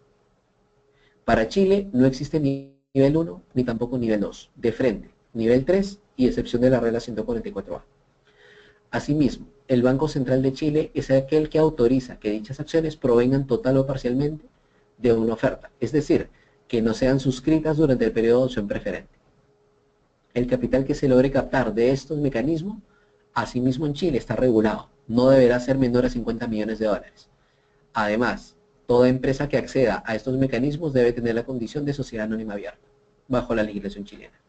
Para Chile no existe ni nivel 1 ni tampoco nivel 2. De frente, nivel 3 y excepción de la regla 144A. Asimismo, el Banco Central de Chile es aquel que autoriza que dichas acciones provengan total o parcialmente de una oferta, es decir, que no sean suscritas durante el periodo de opción preferente. El capital que se logre captar de estos mecanismos, asimismo en Chile está regulado, no deberá ser menor a 50 millones de dólares. Además, toda empresa que acceda a estos mecanismos debe tener la condición de sociedad anónima abierta, bajo la legislación chilena.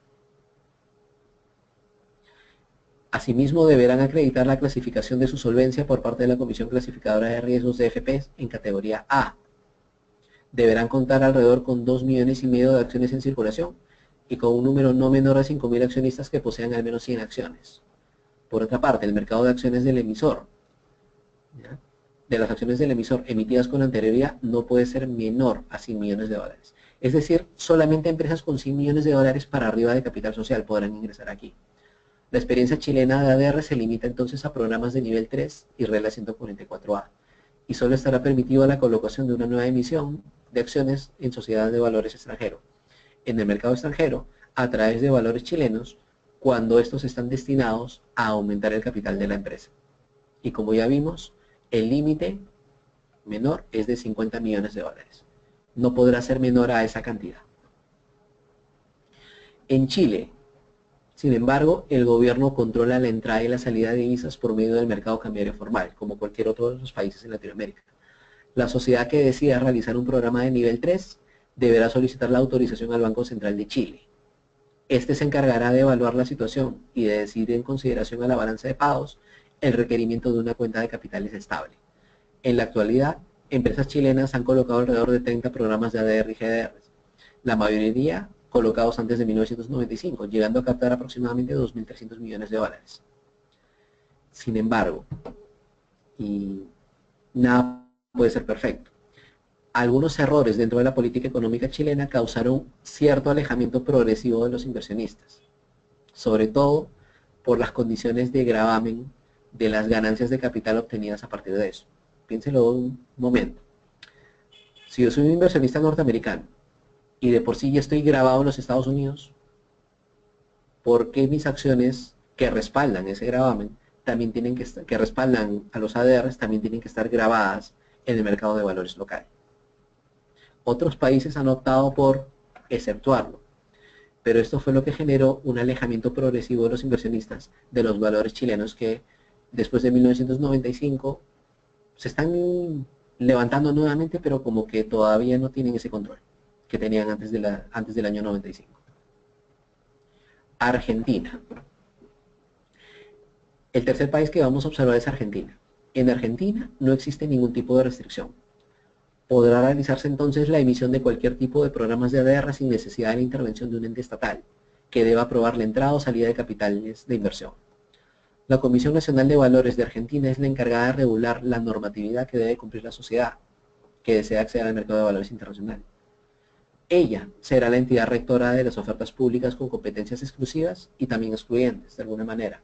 Asimismo, deberán acreditar la clasificación de su solvencia por parte de la Comisión Clasificadora de Riesgos de FPs en categoría A. Deberán contar alrededor con 2,5 millones de acciones en circulación y con un número no menor a 5.000 accionistas que posean al menos 100 acciones. Por otra parte, el mercado de acciones del emisor, ¿ya?, de las acciones del emisor emitidas con anterioridad no puede ser menor a 100 millones de dólares. Es decir, solamente empresas con 100 millones de dólares para arriba de capital social podrán ingresar aquí. La experiencia chilena de ADR se limita entonces a programas de nivel 3 y regla 144A, y solo estará permitido la colocación de una nueva emisión de acciones en sociedades de valores extranjeros, en el mercado extranjero, a través de valores chilenos, cuando estos están destinados a aumentar el capital de la empresa. Y como ya vimos, el límite menor es de 50 millones de dólares. No podrá ser menor a esa cantidad. En Chile, sin embargo, el gobierno controla la entrada y la salida de divisas por medio del mercado cambiario formal, como cualquier otro de los países en Latinoamérica. La sociedad que decida realizar un programa de nivel 3 deberá solicitar la autorización al Banco Central de Chile. Este se encargará de evaluar la situación y de decidir en consideración a la balanza de pagos el requerimiento de una cuenta de capitales estable. En la actualidad, empresas chilenas han colocado alrededor de 30 programas de ADR y GDR, la mayoría colocados antes de 1995, llegando a captar aproximadamente 2.300 millones de dólares. Sin embargo, y nada puede ser perfecto, algunos errores dentro de la política económica chilena causaron cierto alejamiento progresivo de los inversionistas, sobre todo por las condiciones de gravamen de las ganancias de capital obtenidas a partir de eso. Piénselo un momento. Si yo soy un inversionista norteamericano y de por sí ya estoy grabado en los Estados Unidos, ¿por qué mis acciones que respaldan ese gravamen también tienen que estar, que respaldan a los ADRs, también tienen que estar grabadas en el mercado de valores local? Otros países han optado por exceptuarlo, pero esto fue lo que generó un alejamiento progresivo de los inversionistas de los valores chilenos que después de 1995 se están levantando nuevamente, pero como que todavía no tienen ese control que tenían antes del año 95. Argentina. El tercer país que vamos a observar es Argentina. En Argentina no existe ningún tipo de restricción. Podrá realizarse entonces la emisión de cualquier tipo de programas de ADR sin necesidad de la intervención de un ente estatal, que deba aprobar la entrada o salida de capitales de inversión. La Comisión Nacional de Valores de Argentina es la encargada de regular la normatividad que debe cumplir la sociedad que desea acceder al mercado de valores internacional. Ella será la entidad rectora de las ofertas públicas con competencias exclusivas y también excluyentes, de alguna manera.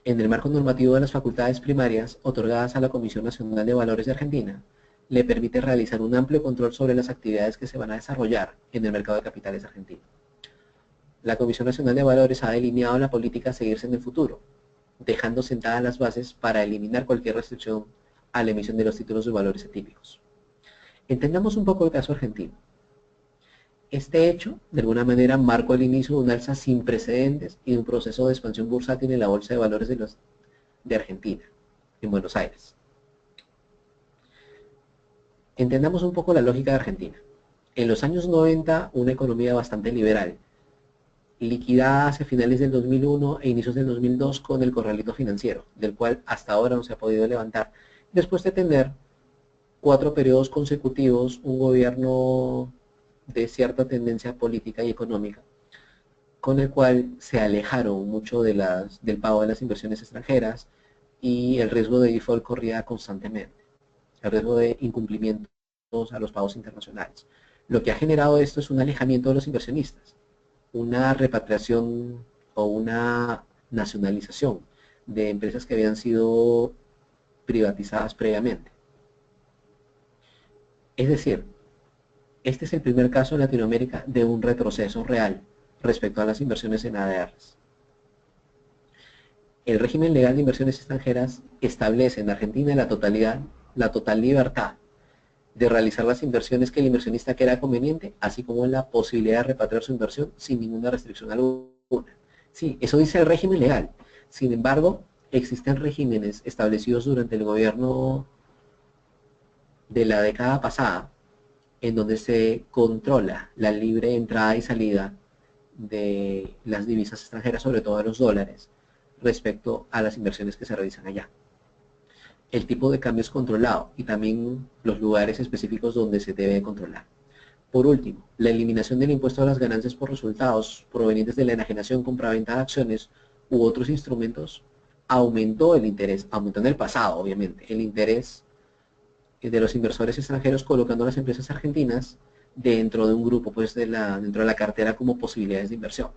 En el marco normativo de las facultades primarias otorgadas a la Comisión Nacional de Valores de Argentina, le permite realizar un amplio control sobre las actividades que se van a desarrollar en el mercado de capitales argentino. La Comisión Nacional de Valores ha delineado la política a seguirse en el futuro, dejando sentadas las bases para eliminar cualquier restricción a la emisión de los títulos de valores atípicos. Entendamos un poco el caso argentino. Este hecho, de alguna manera, marcó el inicio de una alza sin precedentes y de un proceso de expansión bursátil en la Bolsa de Valores de Argentina, en Buenos Aires. Entendamos un poco la lógica de Argentina. En los años 90, una economía bastante liberal, liquidada hacia finales del 2001 e inicios del 2002 con el corralito financiero, del cual hasta ahora no se ha podido levantar, después de tener 4 periodos consecutivos, un gobierno de cierta tendencia política y económica, con el cual se alejaron mucho del pago de las inversiones extranjeras y el riesgo de default corría constantemente, el riesgo de incumplimientos a los pagos internacionales. Lo que ha generado esto es un alejamiento de los inversionistas, una repatriación o una nacionalización de empresas que habían sido privatizadas previamente. Es decir, este es el primer caso en Latinoamérica de un retroceso real respecto a las inversiones en ADRs. El régimen legal de inversiones extranjeras establece en Argentina la total libertad de realizar las inversiones que el inversionista quiera conveniente, así como la posibilidad de repatriar su inversión sin ninguna restricción alguna. Sí, eso dice el régimen legal. Sin embargo, existen regímenes establecidos durante el gobierno de la década pasada, en donde se controla la libre entrada y salida de las divisas extranjeras, sobre todo de los dólares, respecto a las inversiones que se realizan allá. El tipo de cambio es controlado y también los lugares específicos donde se debe controlar. Por último, la eliminación del impuesto a las ganancias por resultados provenientes de la enajenación, compraventa de acciones u otros instrumentos aumentó el interés, aumentó en el pasado obviamente, el interés de los inversores extranjeros colocando a las empresas argentinas dentro de un grupo, pues dentro de la cartera como posibilidades de inversión.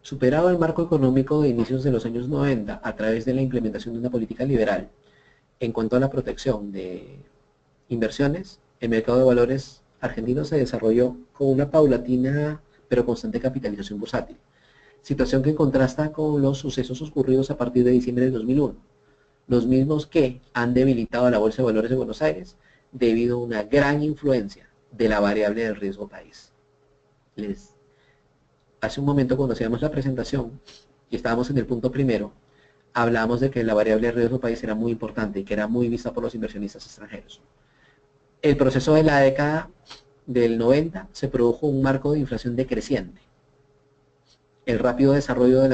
Superado el marco económico de inicios de los años 90 a través de la implementación de una política liberal en cuanto a la protección de inversiones, el mercado de valores argentino se desarrolló con una paulatina pero constante capitalización bursátil, situación que contrasta con los sucesos ocurridos a partir de diciembre de 2001, los mismos que han debilitado a la Bolsa de Valores de Buenos Aires debido a una gran influencia de la variable del riesgo país. Hace un momento cuando hacíamos la presentación y estábamos en el punto primero, hablábamos de que la variable de riesgo país era muy importante y que era muy vista por los inversionistas extranjeros. El proceso de la década del 90 se produjo un marco de inflación decreciente. El rápido desarrollo de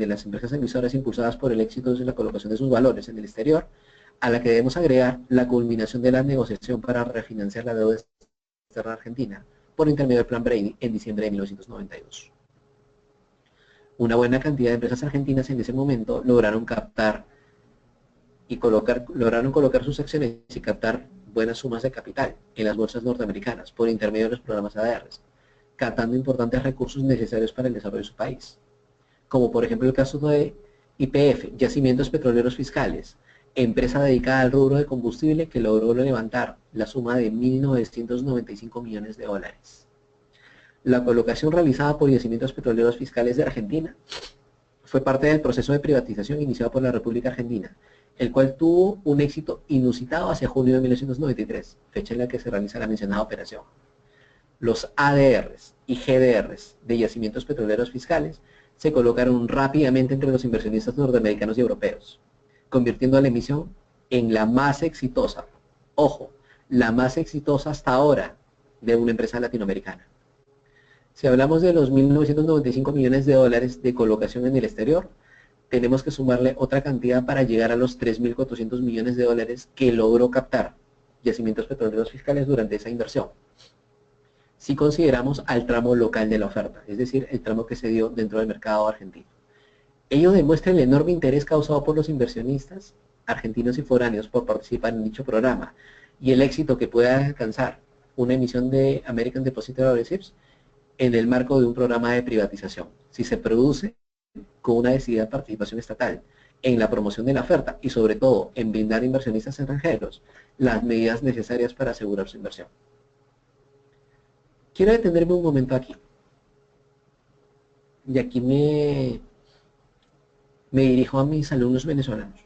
las empresas emisoras impulsadas por el éxito de la colocación de sus valores en el exterior, a la que debemos agregar la culminación de la negociación para refinanciar la deuda externa argentina por intermedio del Plan Brady en diciembre de 1992. Una buena cantidad de empresas argentinas en ese momento lograron colocar sus acciones y captar buenas sumas de capital en las bolsas norteamericanas por intermedio de los programas ADRs, captando importantes recursos necesarios para el desarrollo de su país, como por ejemplo el caso de YPF, Yacimientos Petroleros Fiscales, empresa dedicada al rubro de combustible que logró levantar la suma de 1.995 millones de dólares. La colocación realizada por Yacimientos Petroleros Fiscales de Argentina fue parte del proceso de privatización iniciado por la República Argentina el cual tuvo un éxito inusitado hacia junio de 1993, fecha en la que se realiza la mencionada operación. Los ADRs y GDRs de yacimientos petroleros fiscales se colocaron rápidamente entre los inversionistas norteamericanos y europeos, convirtiendo a la emisión en la más exitosa, ojo, la más exitosa hasta ahora de una empresa latinoamericana. Si hablamos de los 1.995 millones de dólares de colocación en el exterior, tenemos que sumarle otra cantidad para llegar a los 3.400 millones de dólares que logró captar yacimientos petroleros fiscales durante esa inversión. Si consideramos al tramo local de la oferta, es decir, el tramo que se dio dentro del mercado argentino. Ello demuestra el enorme interés causado por los inversionistas argentinos y foráneos por participar en dicho programa y el éxito que puede alcanzar una emisión de American Depositary Receipts en el marco de un programa de privatización, si se produce con una decidida participación estatal en la promoción de la oferta y sobre todo en brindar a inversionistas extranjeros las medidas necesarias para asegurar su inversión. Quiero detenerme un momento aquí. Y aquí me dirijo a mis alumnos venezolanos,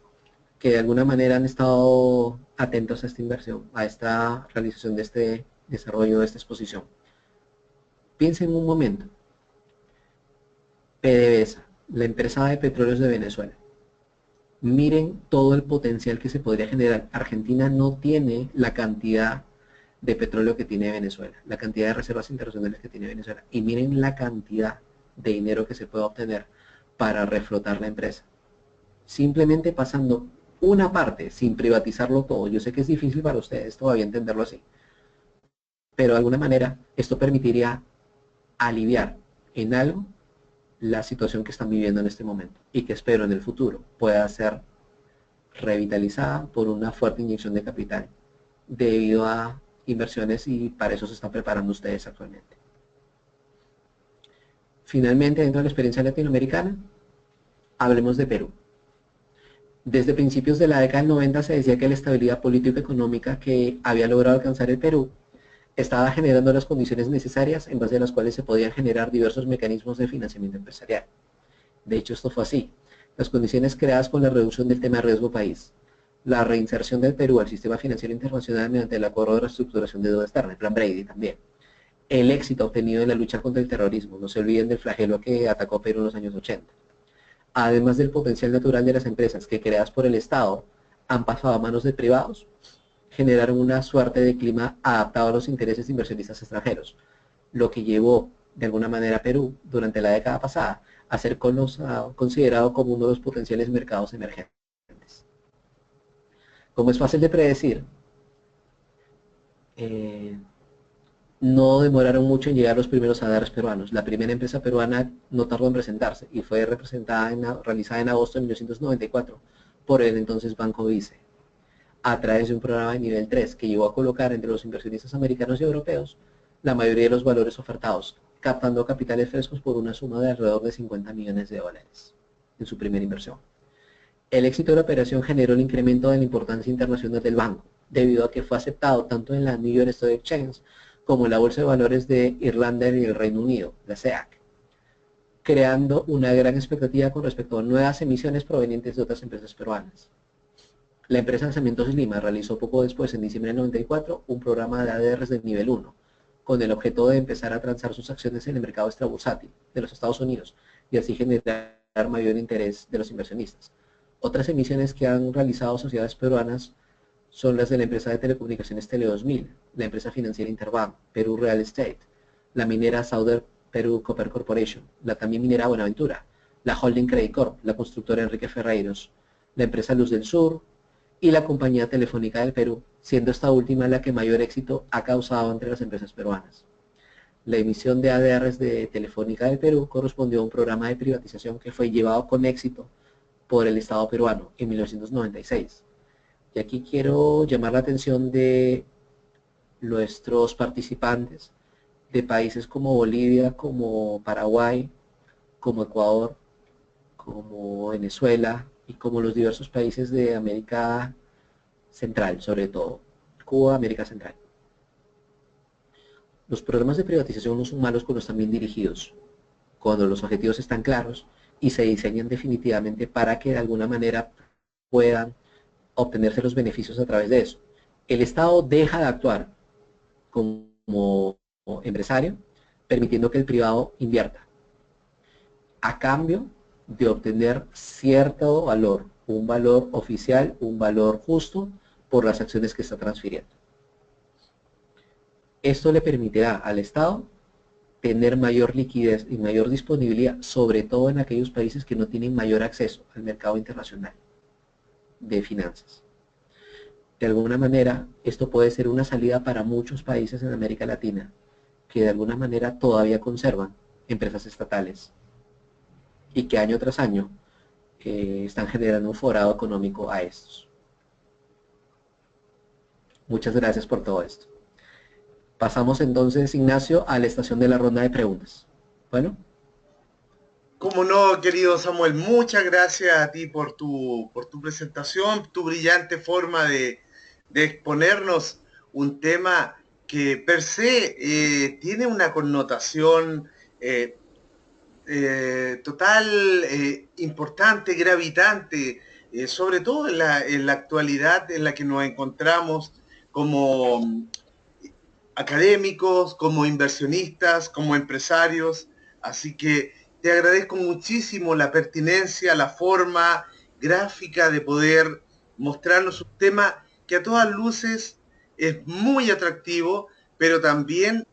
que de alguna manera han estado atentos a esta inversión, a esta realización de este desarrollo, de esta exposición. Piensen un momento. PDVSA, la empresa de petróleos de Venezuela. Miren todo el potencial que se podría generar. Argentina no tiene la cantidad de petróleo que tiene Venezuela, la cantidad de reservas internacionales que tiene Venezuela. Y miren la cantidad de dinero que se puede obtener para reflotar la empresa. Simplemente pasando una parte, sin privatizarlo todo. Yo sé que es difícil para ustedes todavía entenderlo así. Pero de alguna manera esto permitiría aliviar en algo la situación que están viviendo en este momento y que espero en el futuro pueda ser revitalizada por una fuerte inyección de capital debido a inversiones y para eso se están preparando ustedes actualmente. Finalmente, dentro de la experiencia latinoamericana, hablemos de Perú. Desde principios de la década del 90 se decía que la estabilidad político-económica que había logrado alcanzar el Perú estaba generando las condiciones necesarias en base a las cuales se podían generar diversos mecanismos de financiamiento empresarial. De hecho, esto fue así. Las condiciones creadas con la reducción del tema de riesgo país, la reinserción del Perú al sistema financiero internacional mediante el acuerdo de reestructuración de deuda externa, el Plan Brady también, el éxito obtenido en la lucha contra el terrorismo, no se olviden del flagelo que atacó Perú en los años 80, además del potencial natural de las empresas que creadas por el Estado han pasado a manos de privados, generaron una suerte de clima adaptado a los intereses de inversionistas extranjeros, lo que llevó de alguna manera a Perú durante la década pasada a ser considerado como uno de los potenciales mercados emergentes. Como es fácil de predecir, no demoraron mucho en llegar los primeros ADRs peruanos. La primera empresa peruana no tardó en presentarse y fue realizada en agosto de 1994 por el entonces Banco Vice, a través de un programa de nivel 3 que llegó a colocar entre los inversionistas americanos y europeos la mayoría de los valores ofertados, captando capitales frescos por una suma de alrededor de 50 millones de dólares en su primera inversión. El éxito de la operación generó el incremento de la importancia internacional del banco, debido a que fue aceptado tanto en la New York Stock Exchange como en la Bolsa de Valores de Irlanda y el Reino Unido, la SEAC, creando una gran expectativa con respecto a nuevas emisiones provenientes de otras empresas peruanas. La empresa Cemento Lima realizó poco después, en diciembre del 94, un programa de ADRs de nivel 1, con el objeto de empezar a transar sus acciones en el mercado extrabursátil de los Estados Unidos y así generar mayor interés de los inversionistas. Otras emisiones que han realizado sociedades peruanas son las de la empresa de telecomunicaciones Tele 2000, la empresa financiera Interbank, Perú Real Estate, la minera Southern Perú Copper Corporation, la también minera Buenaventura, la Holding Credit Corp, la constructora Enrique Ferreiros, la empresa Luz del Sur y la compañía Telefónica del Perú, siendo esta última la que mayor éxito ha causado entre las empresas peruanas. La emisión de ADRs de Telefónica del Perú correspondió a un programa de privatización que fue llevado con éxito por el Estado peruano en 1996. Y aquí quiero llamar la atención de nuestros participantes de países como Bolivia, como Paraguay, como Ecuador, como Venezuela y como los diversos países de América Central, sobre todo Cuba, América Central. Los programas de privatización no son malos cuando están bien dirigidos, cuando los objetivos están claros y se diseñan definitivamente para que de alguna manera puedan obtenerse los beneficios a través de eso. El Estado deja de actuar como empresario, permitiendo que el privado invierta, a cambio de obtener cierto valor, un valor oficial, un valor justo por las acciones que está transfiriendo. Esto le permitirá al Estado tener mayor liquidez y mayor disponibilidad, sobre todo en aquellos países que no tienen mayor acceso al mercado internacional de finanzas. De alguna manera, esto puede ser una salida para muchos países en América Latina que de alguna manera todavía conservan empresas estatales y que año tras año están generando un forado económico a estos. Muchas gracias por todo esto. Pasamos entonces, Ignacio, a la estación de la ronda de preguntas. Bueno. Como no, querido Samuel, muchas gracias a ti por tu presentación, tu brillante forma de exponernos un tema que per se tiene una connotación total, importante, gravitante, sobre todo en la actualidad en la que nos encontramos como académicos, como inversionistas, como empresarios. Así que te agradezco muchísimo la pertinencia, la forma gráfica de poder mostrarnos un tema que a todas luces es muy atractivo, pero también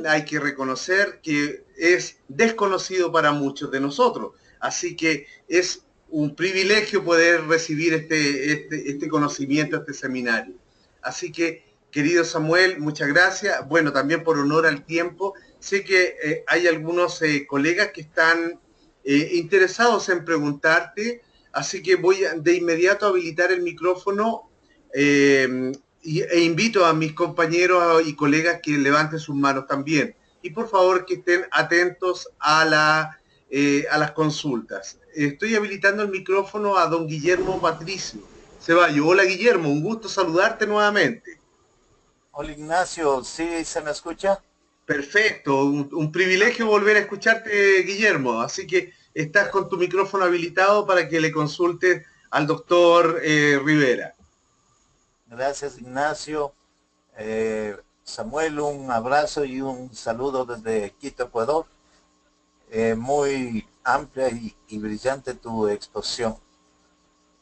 hay que reconocer que es desconocido para muchos de nosotros. Así que es un privilegio poder recibir este conocimiento, este seminario. Así que, querido Samuel, muchas gracias. Bueno, también por honor al tiempo. Sé que hay algunos colegas que están interesados en preguntarte, así que voy de inmediato a habilitar el micrófono e invito a mis compañeros y colegas que levanten sus manos también. Y por favor que estén atentos a las consultas. Estoy habilitando el micrófono a don Guillermo Patricio Ceballos. Hola Guillermo, un gusto saludarte nuevamente. Hola Ignacio, ¿sí se me escucha? Perfecto, un privilegio volver a escucharte, Guillermo. Así que estás con tu micrófono habilitado para que le consultes al doctor Rivera. Gracias Ignacio. Samuel, un abrazo y un saludo desde Quito, Ecuador. Muy amplia y brillante tu exposición.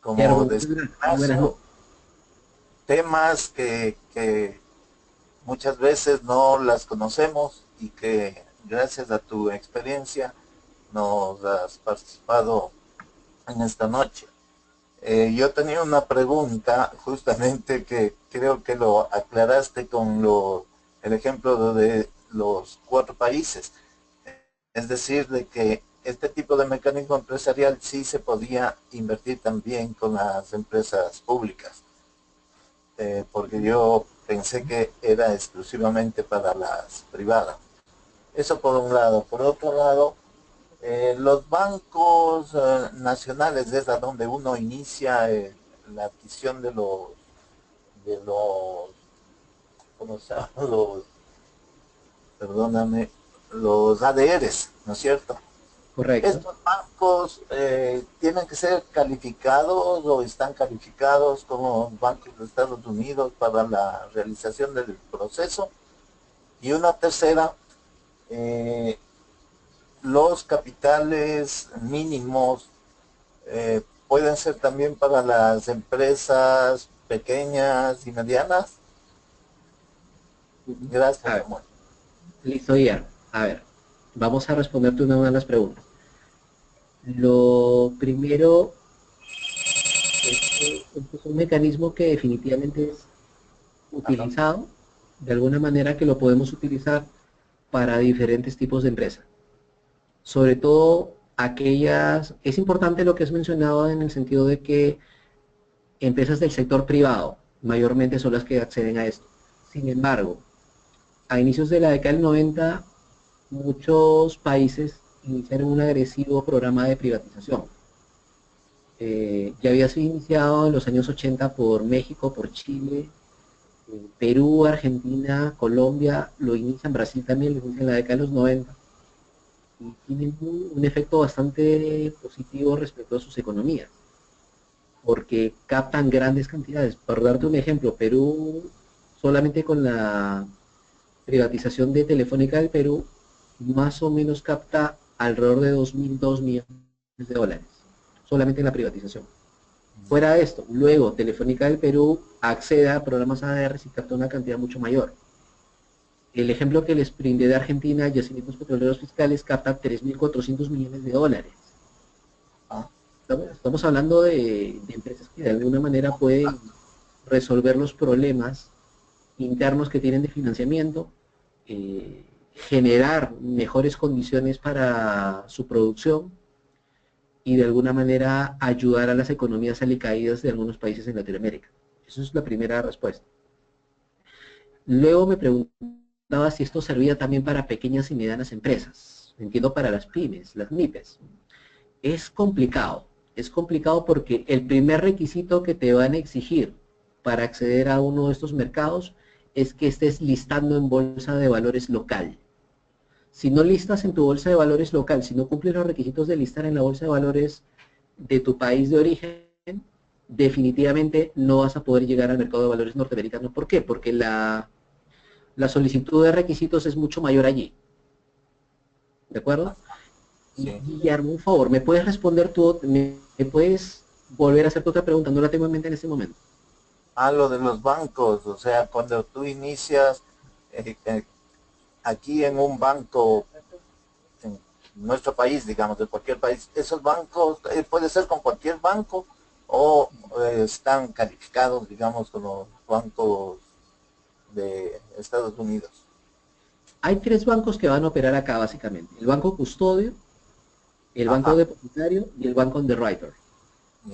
Como decía Ignacio, temas que muchas veces no las conocemos y que gracias a tu experiencia nos has participado en esta noche. Yo tenía una pregunta justamente que creo que lo aclaraste con el ejemplo de los 4 países. Es decir, de que este tipo de mecanismo empresarial sí se podía invertir también con las empresas públicas. Porque yo pensé que era exclusivamente para las privadas. Eso por un lado. Por otro lado, los bancos nacionales es a donde uno inicia la adquisición de los, ¿cómo se llama? Perdóname, los ADRs, ¿no es cierto? Correcto. Estos bancos tienen que ser calificados o están calificados como bancos de Estados Unidos para la realización del proceso. Y una tercera, los capitales mínimos pueden ser también para las empresas pequeñas y medianas. Gracias, Samuel. Listo, Ian. A ver, vamos a responderte una de las preguntas. Lo primero es un mecanismo que definitivamente es utilizado, de alguna manera que lo podemos utilizar para diferentes tipos de empresas. Sobre todo aquellas, es importante lo que has mencionado en el sentido de que empresas del sector privado mayormente son las que acceden a esto. Sin embargo, a inicios de la década del 90, muchos países iniciaron un agresivo programa de privatización. Ya había sido iniciado en los años 80 por México, por Chile, Perú, Argentina, Colombia, lo inician, Brasil también lo inicia en la década de los 90 y tienen un efecto bastante positivo respecto a sus economías. porque captan grandes cantidades. Por darte un ejemplo, Perú, solamente con la privatización de Telefónica del Perú, más o menos capta alrededor de 2.002 millones de dólares, solamente en la privatización. Fuera de esto, luego Telefónica del Perú accede a programas ADR y capta una cantidad mucho mayor. El ejemplo que les brindé de Argentina, Yacimientos Petroleros Fiscales, capta 3.400 millones de dólares. Estamos hablando de empresas que de alguna manera pueden resolver los problemas internos que tienen de financiamiento, generar mejores condiciones para su producción y de alguna manera ayudar a las economías alicaídas de algunos países en Latinoamérica. Esa es la primera respuesta. Luego me preguntaba si esto servía también para pequeñas y medianas empresas. Entiendo, para las pymes, las MIPES. Es complicado porque el primer requisito que te van a exigir para acceder a uno de estos mercados es que estés listando en bolsa de valores local. Si no listas en tu bolsa de valores local, si no cumples los requisitos de listar en la bolsa de valores de tu país de origen, definitivamente no vas a poder llegar al mercado de valores norteamericano. ¿Por qué? Porque la solicitud de requisitos es mucho mayor allí. ¿De acuerdo? Sí. Guillermo, un favor, ¿me puedes responder tú? ¿Me puedes volver a hacer tu otra pregunta? No la tengo en mente en este momento. Lo de los bancos, o sea, cuando tú inicias aquí en un banco, en nuestro país, digamos, de cualquier país, esos bancos, puede ser con cualquier banco o están calificados, digamos, con los bancos de Estados Unidos. Hay tres bancos que van a operar acá básicamente: el banco custodio, el banco depositario y el banco underwriter.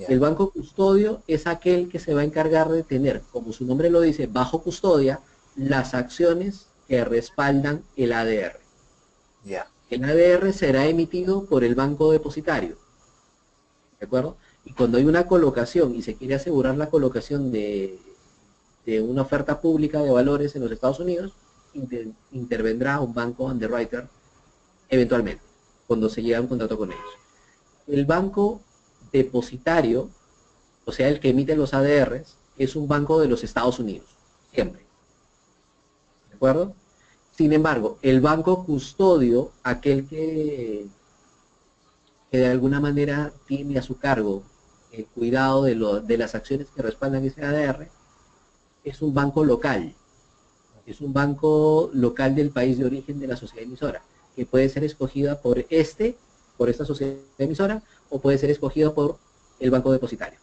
El banco custodio es aquel que se va a encargar de tener, como su nombre lo dice, bajo custodia, las acciones que respaldan el ADR. El ADR será emitido por el banco depositario. ¿De acuerdo? Y cuando hay una colocación y se quiere asegurar la colocación de una oferta pública de valores en los Estados Unidos, intervendrá un banco underwriter eventualmente, cuando se llega a un contrato con ellos. El banco depositario, o sea, el que emite los ADRs, es un banco de los Estados Unidos, siempre. ¿De acuerdo? Sin embargo, el banco custodio, aquel que de alguna manera tiene a su cargo el cuidado de las acciones que respaldan ese ADR, es un banco local. Es un banco local del país de origen de la sociedad emisora, que puede ser escogida por esta sociedad emisora, o puede ser escogido por el banco depositario.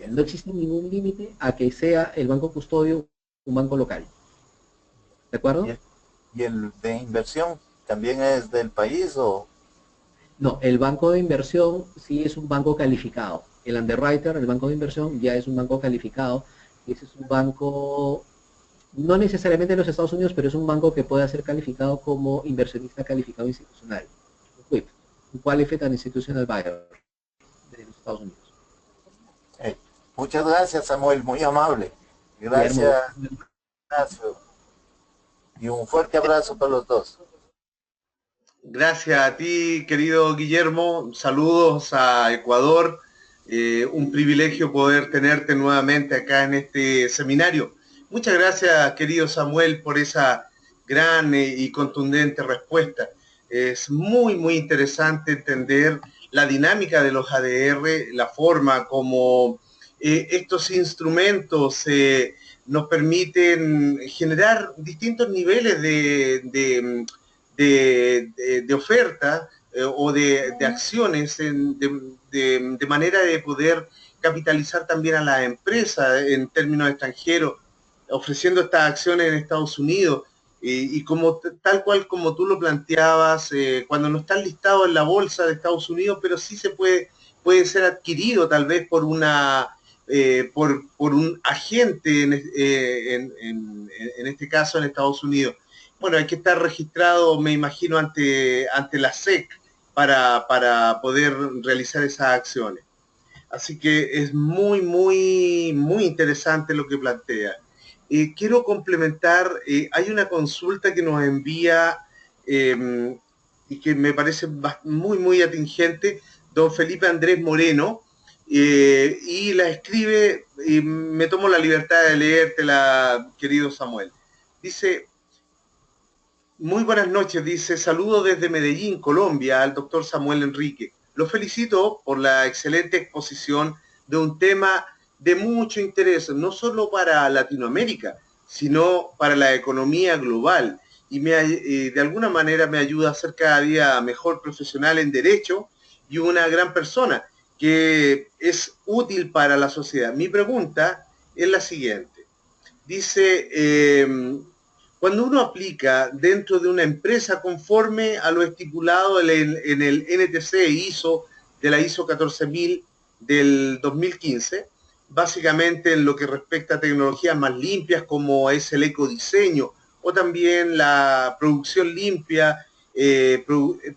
No existe ningún límite a que sea el banco custodio un banco local. ¿De acuerdo? ¿Y el de inversión también es del país o...? No, el banco de inversión sí es un banco calificado. El underwriter, el banco de inversión, ya es un banco calificado. Y ese es un banco, no necesariamente de los Estados Unidos, pero es un banco que puede ser calificado como inversionista calificado institucional. QIP, un Qualified and Institutional Buyer de los Estados Unidos. Muchas gracias, Samuel, muy amable. Gracias, Ignacio. Y un fuerte abrazo para los dos. Gracias a ti, querido Guillermo. Saludos a Ecuador. Un privilegio poder tenerte nuevamente acá en este seminario. Muchas gracias, querido Samuel, por esa gran y contundente respuesta. Es muy, muy interesante entender la dinámica de los ADR, la forma como estos instrumentos nos permiten generar distintos niveles de oferta o de acciones de manera de poder capitalizar también a la empresa en términos extranjeros, ofreciendo estas acciones en Estados Unidos. Y como tal cual como tú lo planteabas, cuando no están listados en la bolsa de Estados Unidos, pero sí se puede ser adquirido tal vez por por un agente en este caso en Estados Unidos. Bueno, hay que estar registrado, me imagino, ante la SEC para poder realizar esas acciones. Así que es muy, muy, muy interesante lo que plantea. Quiero complementar, hay una consulta que nos envía y que me parece muy, muy atingente, don Felipe Andrés Moreno, y la escribe, y me tomo la libertad de leértela, querido Samuel. Dice: muy buenas noches, dice, saludo desde Medellín, Colombia, al doctor Samuel Enrique. Lo felicito por la excelente exposición de un tema de mucho interés, no solo para Latinoamérica, sino para la economía global. Y de alguna manera me ayuda a ser cada día mejor profesional en derecho y una gran persona que es útil para la sociedad. Mi pregunta es la siguiente. Dice, cuando uno aplica dentro de una empresa conforme a lo estipulado en el NTC ISO de la ISO 14000 del 2015, básicamente en lo que respecta a tecnologías más limpias como es el ecodiseño o también la producción limpia,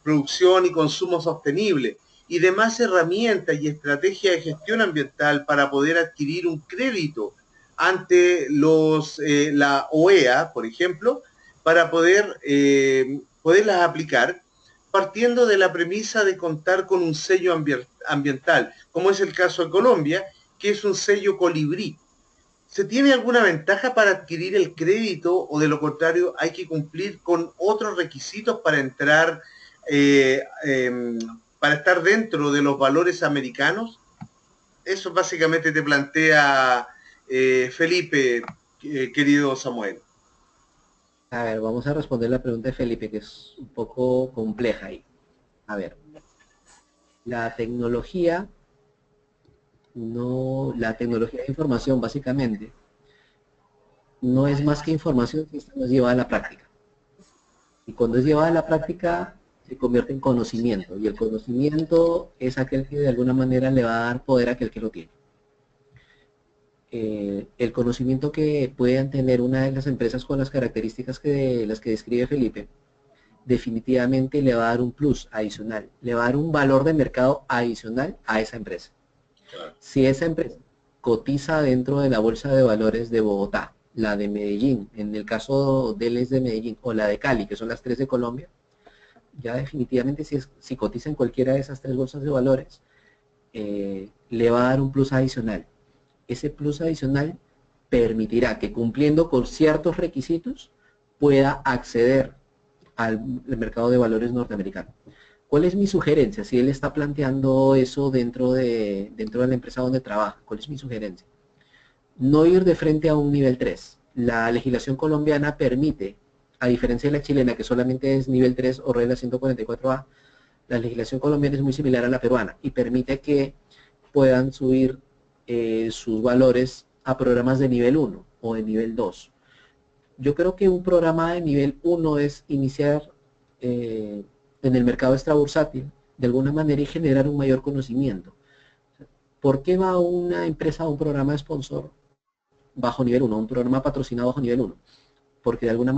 producción y consumo sostenible y demás herramientas y estrategias de gestión ambiental para poder adquirir un crédito ante la OEA, por ejemplo, para poderlas aplicar, partiendo de la premisa de contar con un sello ambiental, como es el caso de Colombia, que es un sello colibrí. ¿Se tiene alguna ventaja para adquirir el crédito o de lo contrario hay que cumplir con otros requisitos para entrar, para estar dentro de los valores americanos? Eso básicamente te plantea Felipe, querido Samuel. A ver, vamos a responder la pregunta de Felipe, que es un poco compleja ahí. A ver, la tecnología de información básicamente no es más que información que no es llevada a la práctica. Y cuando es llevada a la práctica se convierte en conocimiento, y el conocimiento es aquel que de alguna manera le va a dar poder a aquel que lo tiene. El conocimiento que puedan tener una de las empresas con las características las que describe Felipe, definitivamente le va a dar un plus adicional, le va a dar un valor de mercado adicional a esa empresa. Si esa empresa cotiza dentro de la bolsa de valores de Bogotá, la de Medellín, en el caso de él es de Medellín, o la de Cali, que son las 3 de Colombia, ya definitivamente si cotiza en cualquiera de esas 3 bolsas de valores, le va a dar un plus adicional. Ese plus adicional permitirá que, cumpliendo con ciertos requisitos, pueda acceder al mercado de valores norteamericano. ¿Cuál es mi sugerencia? Si él está planteando eso dentro de la empresa donde trabaja, ¿cuál es mi sugerencia? No ir de frente a un nivel 3. La legislación colombiana permite, a diferencia de la chilena, que solamente es nivel 3 o regla 144A, la legislación colombiana es muy similar a la peruana y permite que puedan subir sus valores a programas de nivel 1 o de nivel 2. Yo creo que un programa de nivel 1 es iniciar en el mercado extrabursátil de alguna manera y generar un mayor conocimiento. ¿Por qué va una empresa a un programa de sponsor bajo nivel 1, un programa patrocinado bajo nivel 1? Porque de alguna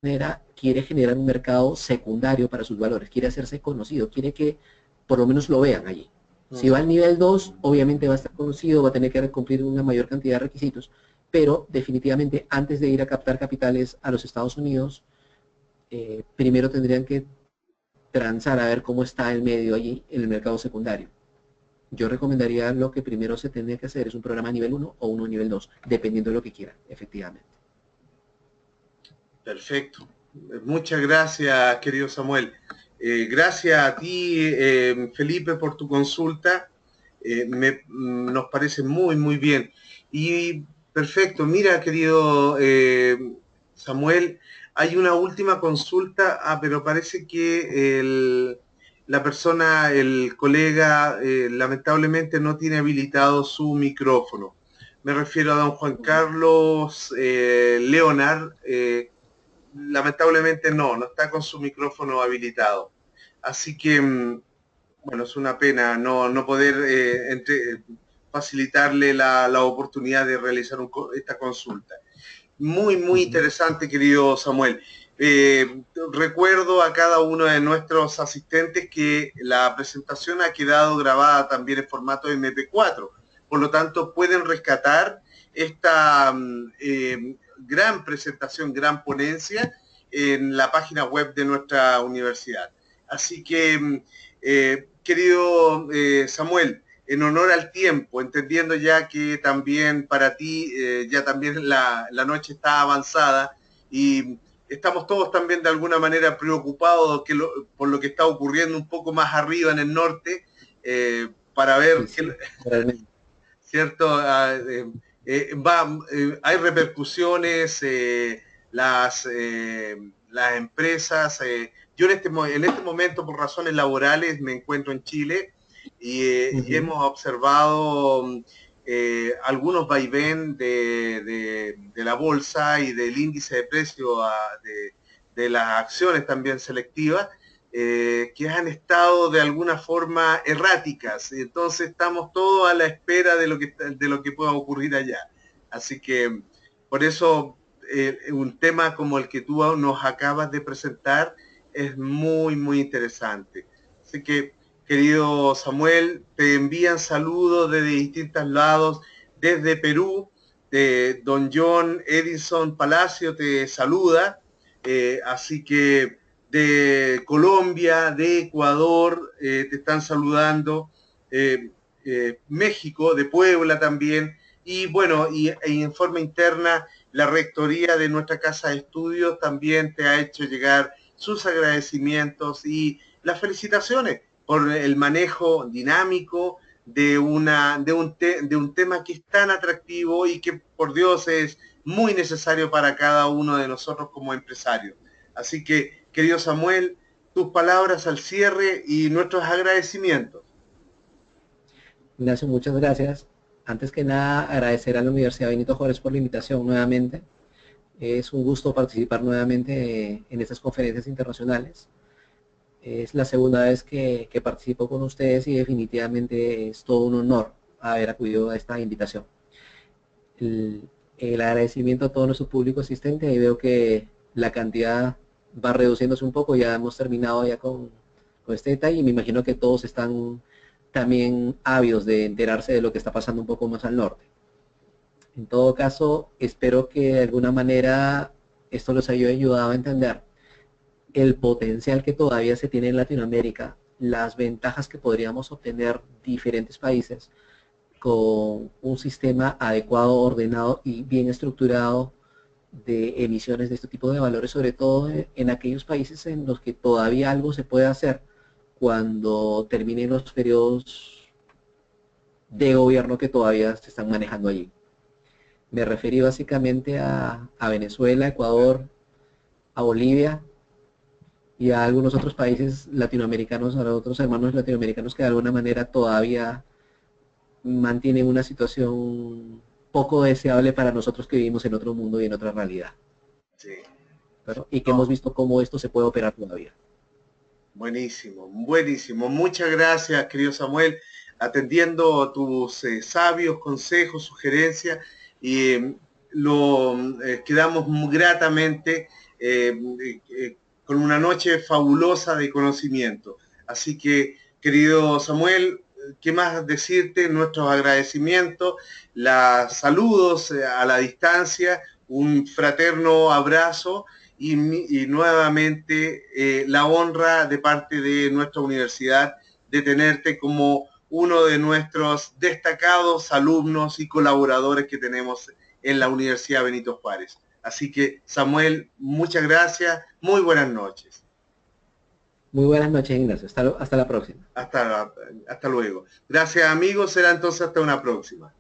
manera quiere generar un mercado secundario para sus valores, quiere hacerse conocido, quiere que por lo menos lo vean allí. Si va al nivel 2, obviamente va a estar conocido, va a tener que cumplir una mayor cantidad de requisitos, pero definitivamente antes de ir a captar capitales a los Estados Unidos, primero tendrían que transar a ver cómo está el medio allí en el mercado secundario. Yo recomendaría lo que primero se tendría que hacer es un programa nivel 1 o uno nivel 2, dependiendo de lo que quieran, efectivamente. Perfecto. Muchas gracias, querido Samuel. Gracias a ti, Felipe, por tu consulta. Nos parece muy, muy bien. Y perfecto. Mira, querido Samuel, hay una última consulta, pero parece que la persona, el colega, lamentablemente no tiene habilitado su micrófono. Me refiero a don Juan Carlos Leonard. Lamentablemente no está con su micrófono habilitado. Así que, bueno, es una pena no poder facilitarle la oportunidad de realizar esta consulta. Muy, muy interesante, querido Samuel. Recuerdo a cada uno de nuestros asistentes que la presentación ha quedado grabada también en formato MP4. Por lo tanto, pueden rescatar esta gran presentación, gran ponencia en la página web de nuestra universidad. Así que, querido Samuel, en honor al tiempo, entendiendo ya que también para ti ya también la noche está avanzada y estamos todos también de alguna manera preocupados por lo que está ocurriendo un poco más arriba en el norte, para ver Sí, realmente. ¿cierto? Hay repercusiones, las empresas. Yo en este momento, por razones laborales, me encuentro en Chile y hemos observado algunos vaivén de la bolsa y del índice de precio de las acciones también selectivas, que han estado de alguna forma erráticas. Entonces estamos todos a la espera de lo que pueda ocurrir allá. Así que por eso un tema como el que tú nos acabas de presentar es muy, muy interesante. Así que, querido Samuel, te envían saludos desde distintos lados, desde Perú, de don John Edison Palacio te saluda, así que de Colombia, de Ecuador, te están saludando, México, de Puebla también, y bueno, en forma interna, la rectoría de nuestra casa de estudios también te ha hecho llegar sus agradecimientos y las felicitaciones por el manejo dinámico de un tema que es tan atractivo y que por Dios es muy necesario para cada uno de nosotros como empresarios. Así que, querido Samuel, tus palabras al cierre y nuestros agradecimientos. Ignacio, muchas gracias. Antes que nada, agradecer a la Universidad Benito Juárez por la invitación nuevamente. Es un gusto participar nuevamente en estas conferencias internacionales. Es la segunda vez que participo con ustedes y definitivamente es todo un honor haber acudido a esta invitación. El agradecimiento a todo nuestro público asistente, y veo que la cantidad va reduciéndose un poco, ya hemos terminado ya con este detalle y me imagino que todos están también ávidos de enterarse de lo que está pasando un poco más al norte. En todo caso, espero que de alguna manera esto les haya ayudado a entender el potencial que todavía se tiene en Latinoamérica, las ventajas que podríamos obtener diferentes países con un sistema adecuado, ordenado y bien estructurado de emisiones de este tipo de valores, sobre todo en aquellos países en los que todavía algo se puede hacer cuando terminen los periodos de gobierno que todavía se están manejando allí. Me referí básicamente a Venezuela, Ecuador, a Bolivia y a algunos otros países latinoamericanos, a los otros hermanos latinoamericanos que de alguna manera todavía mantienen una situación poco deseable para nosotros que vivimos en otro mundo y en otra realidad. Sí. ¿Verdad? Y que hemos visto cómo esto se puede operar todavía. Buenísimo, buenísimo. Muchas gracias, querido Samuel, atendiendo tus sabios consejos, sugerencias, y quedamos muy gratamente con una noche fabulosa de conocimiento. Así que, querido Samuel, ¿qué más decirte? Nuestros agradecimientos, saludos a la distancia, un fraterno abrazo y nuevamente la honra de parte de nuestra universidad de tenerte como uno de nuestros destacados alumnos y colaboradores que tenemos en la Universidad Benito Juárez. Así que, Samuel, muchas gracias, muy buenas noches. Muy buenas noches, Ignacio. Hasta la próxima. Hasta luego. Gracias, amigos. Será entonces hasta una próxima.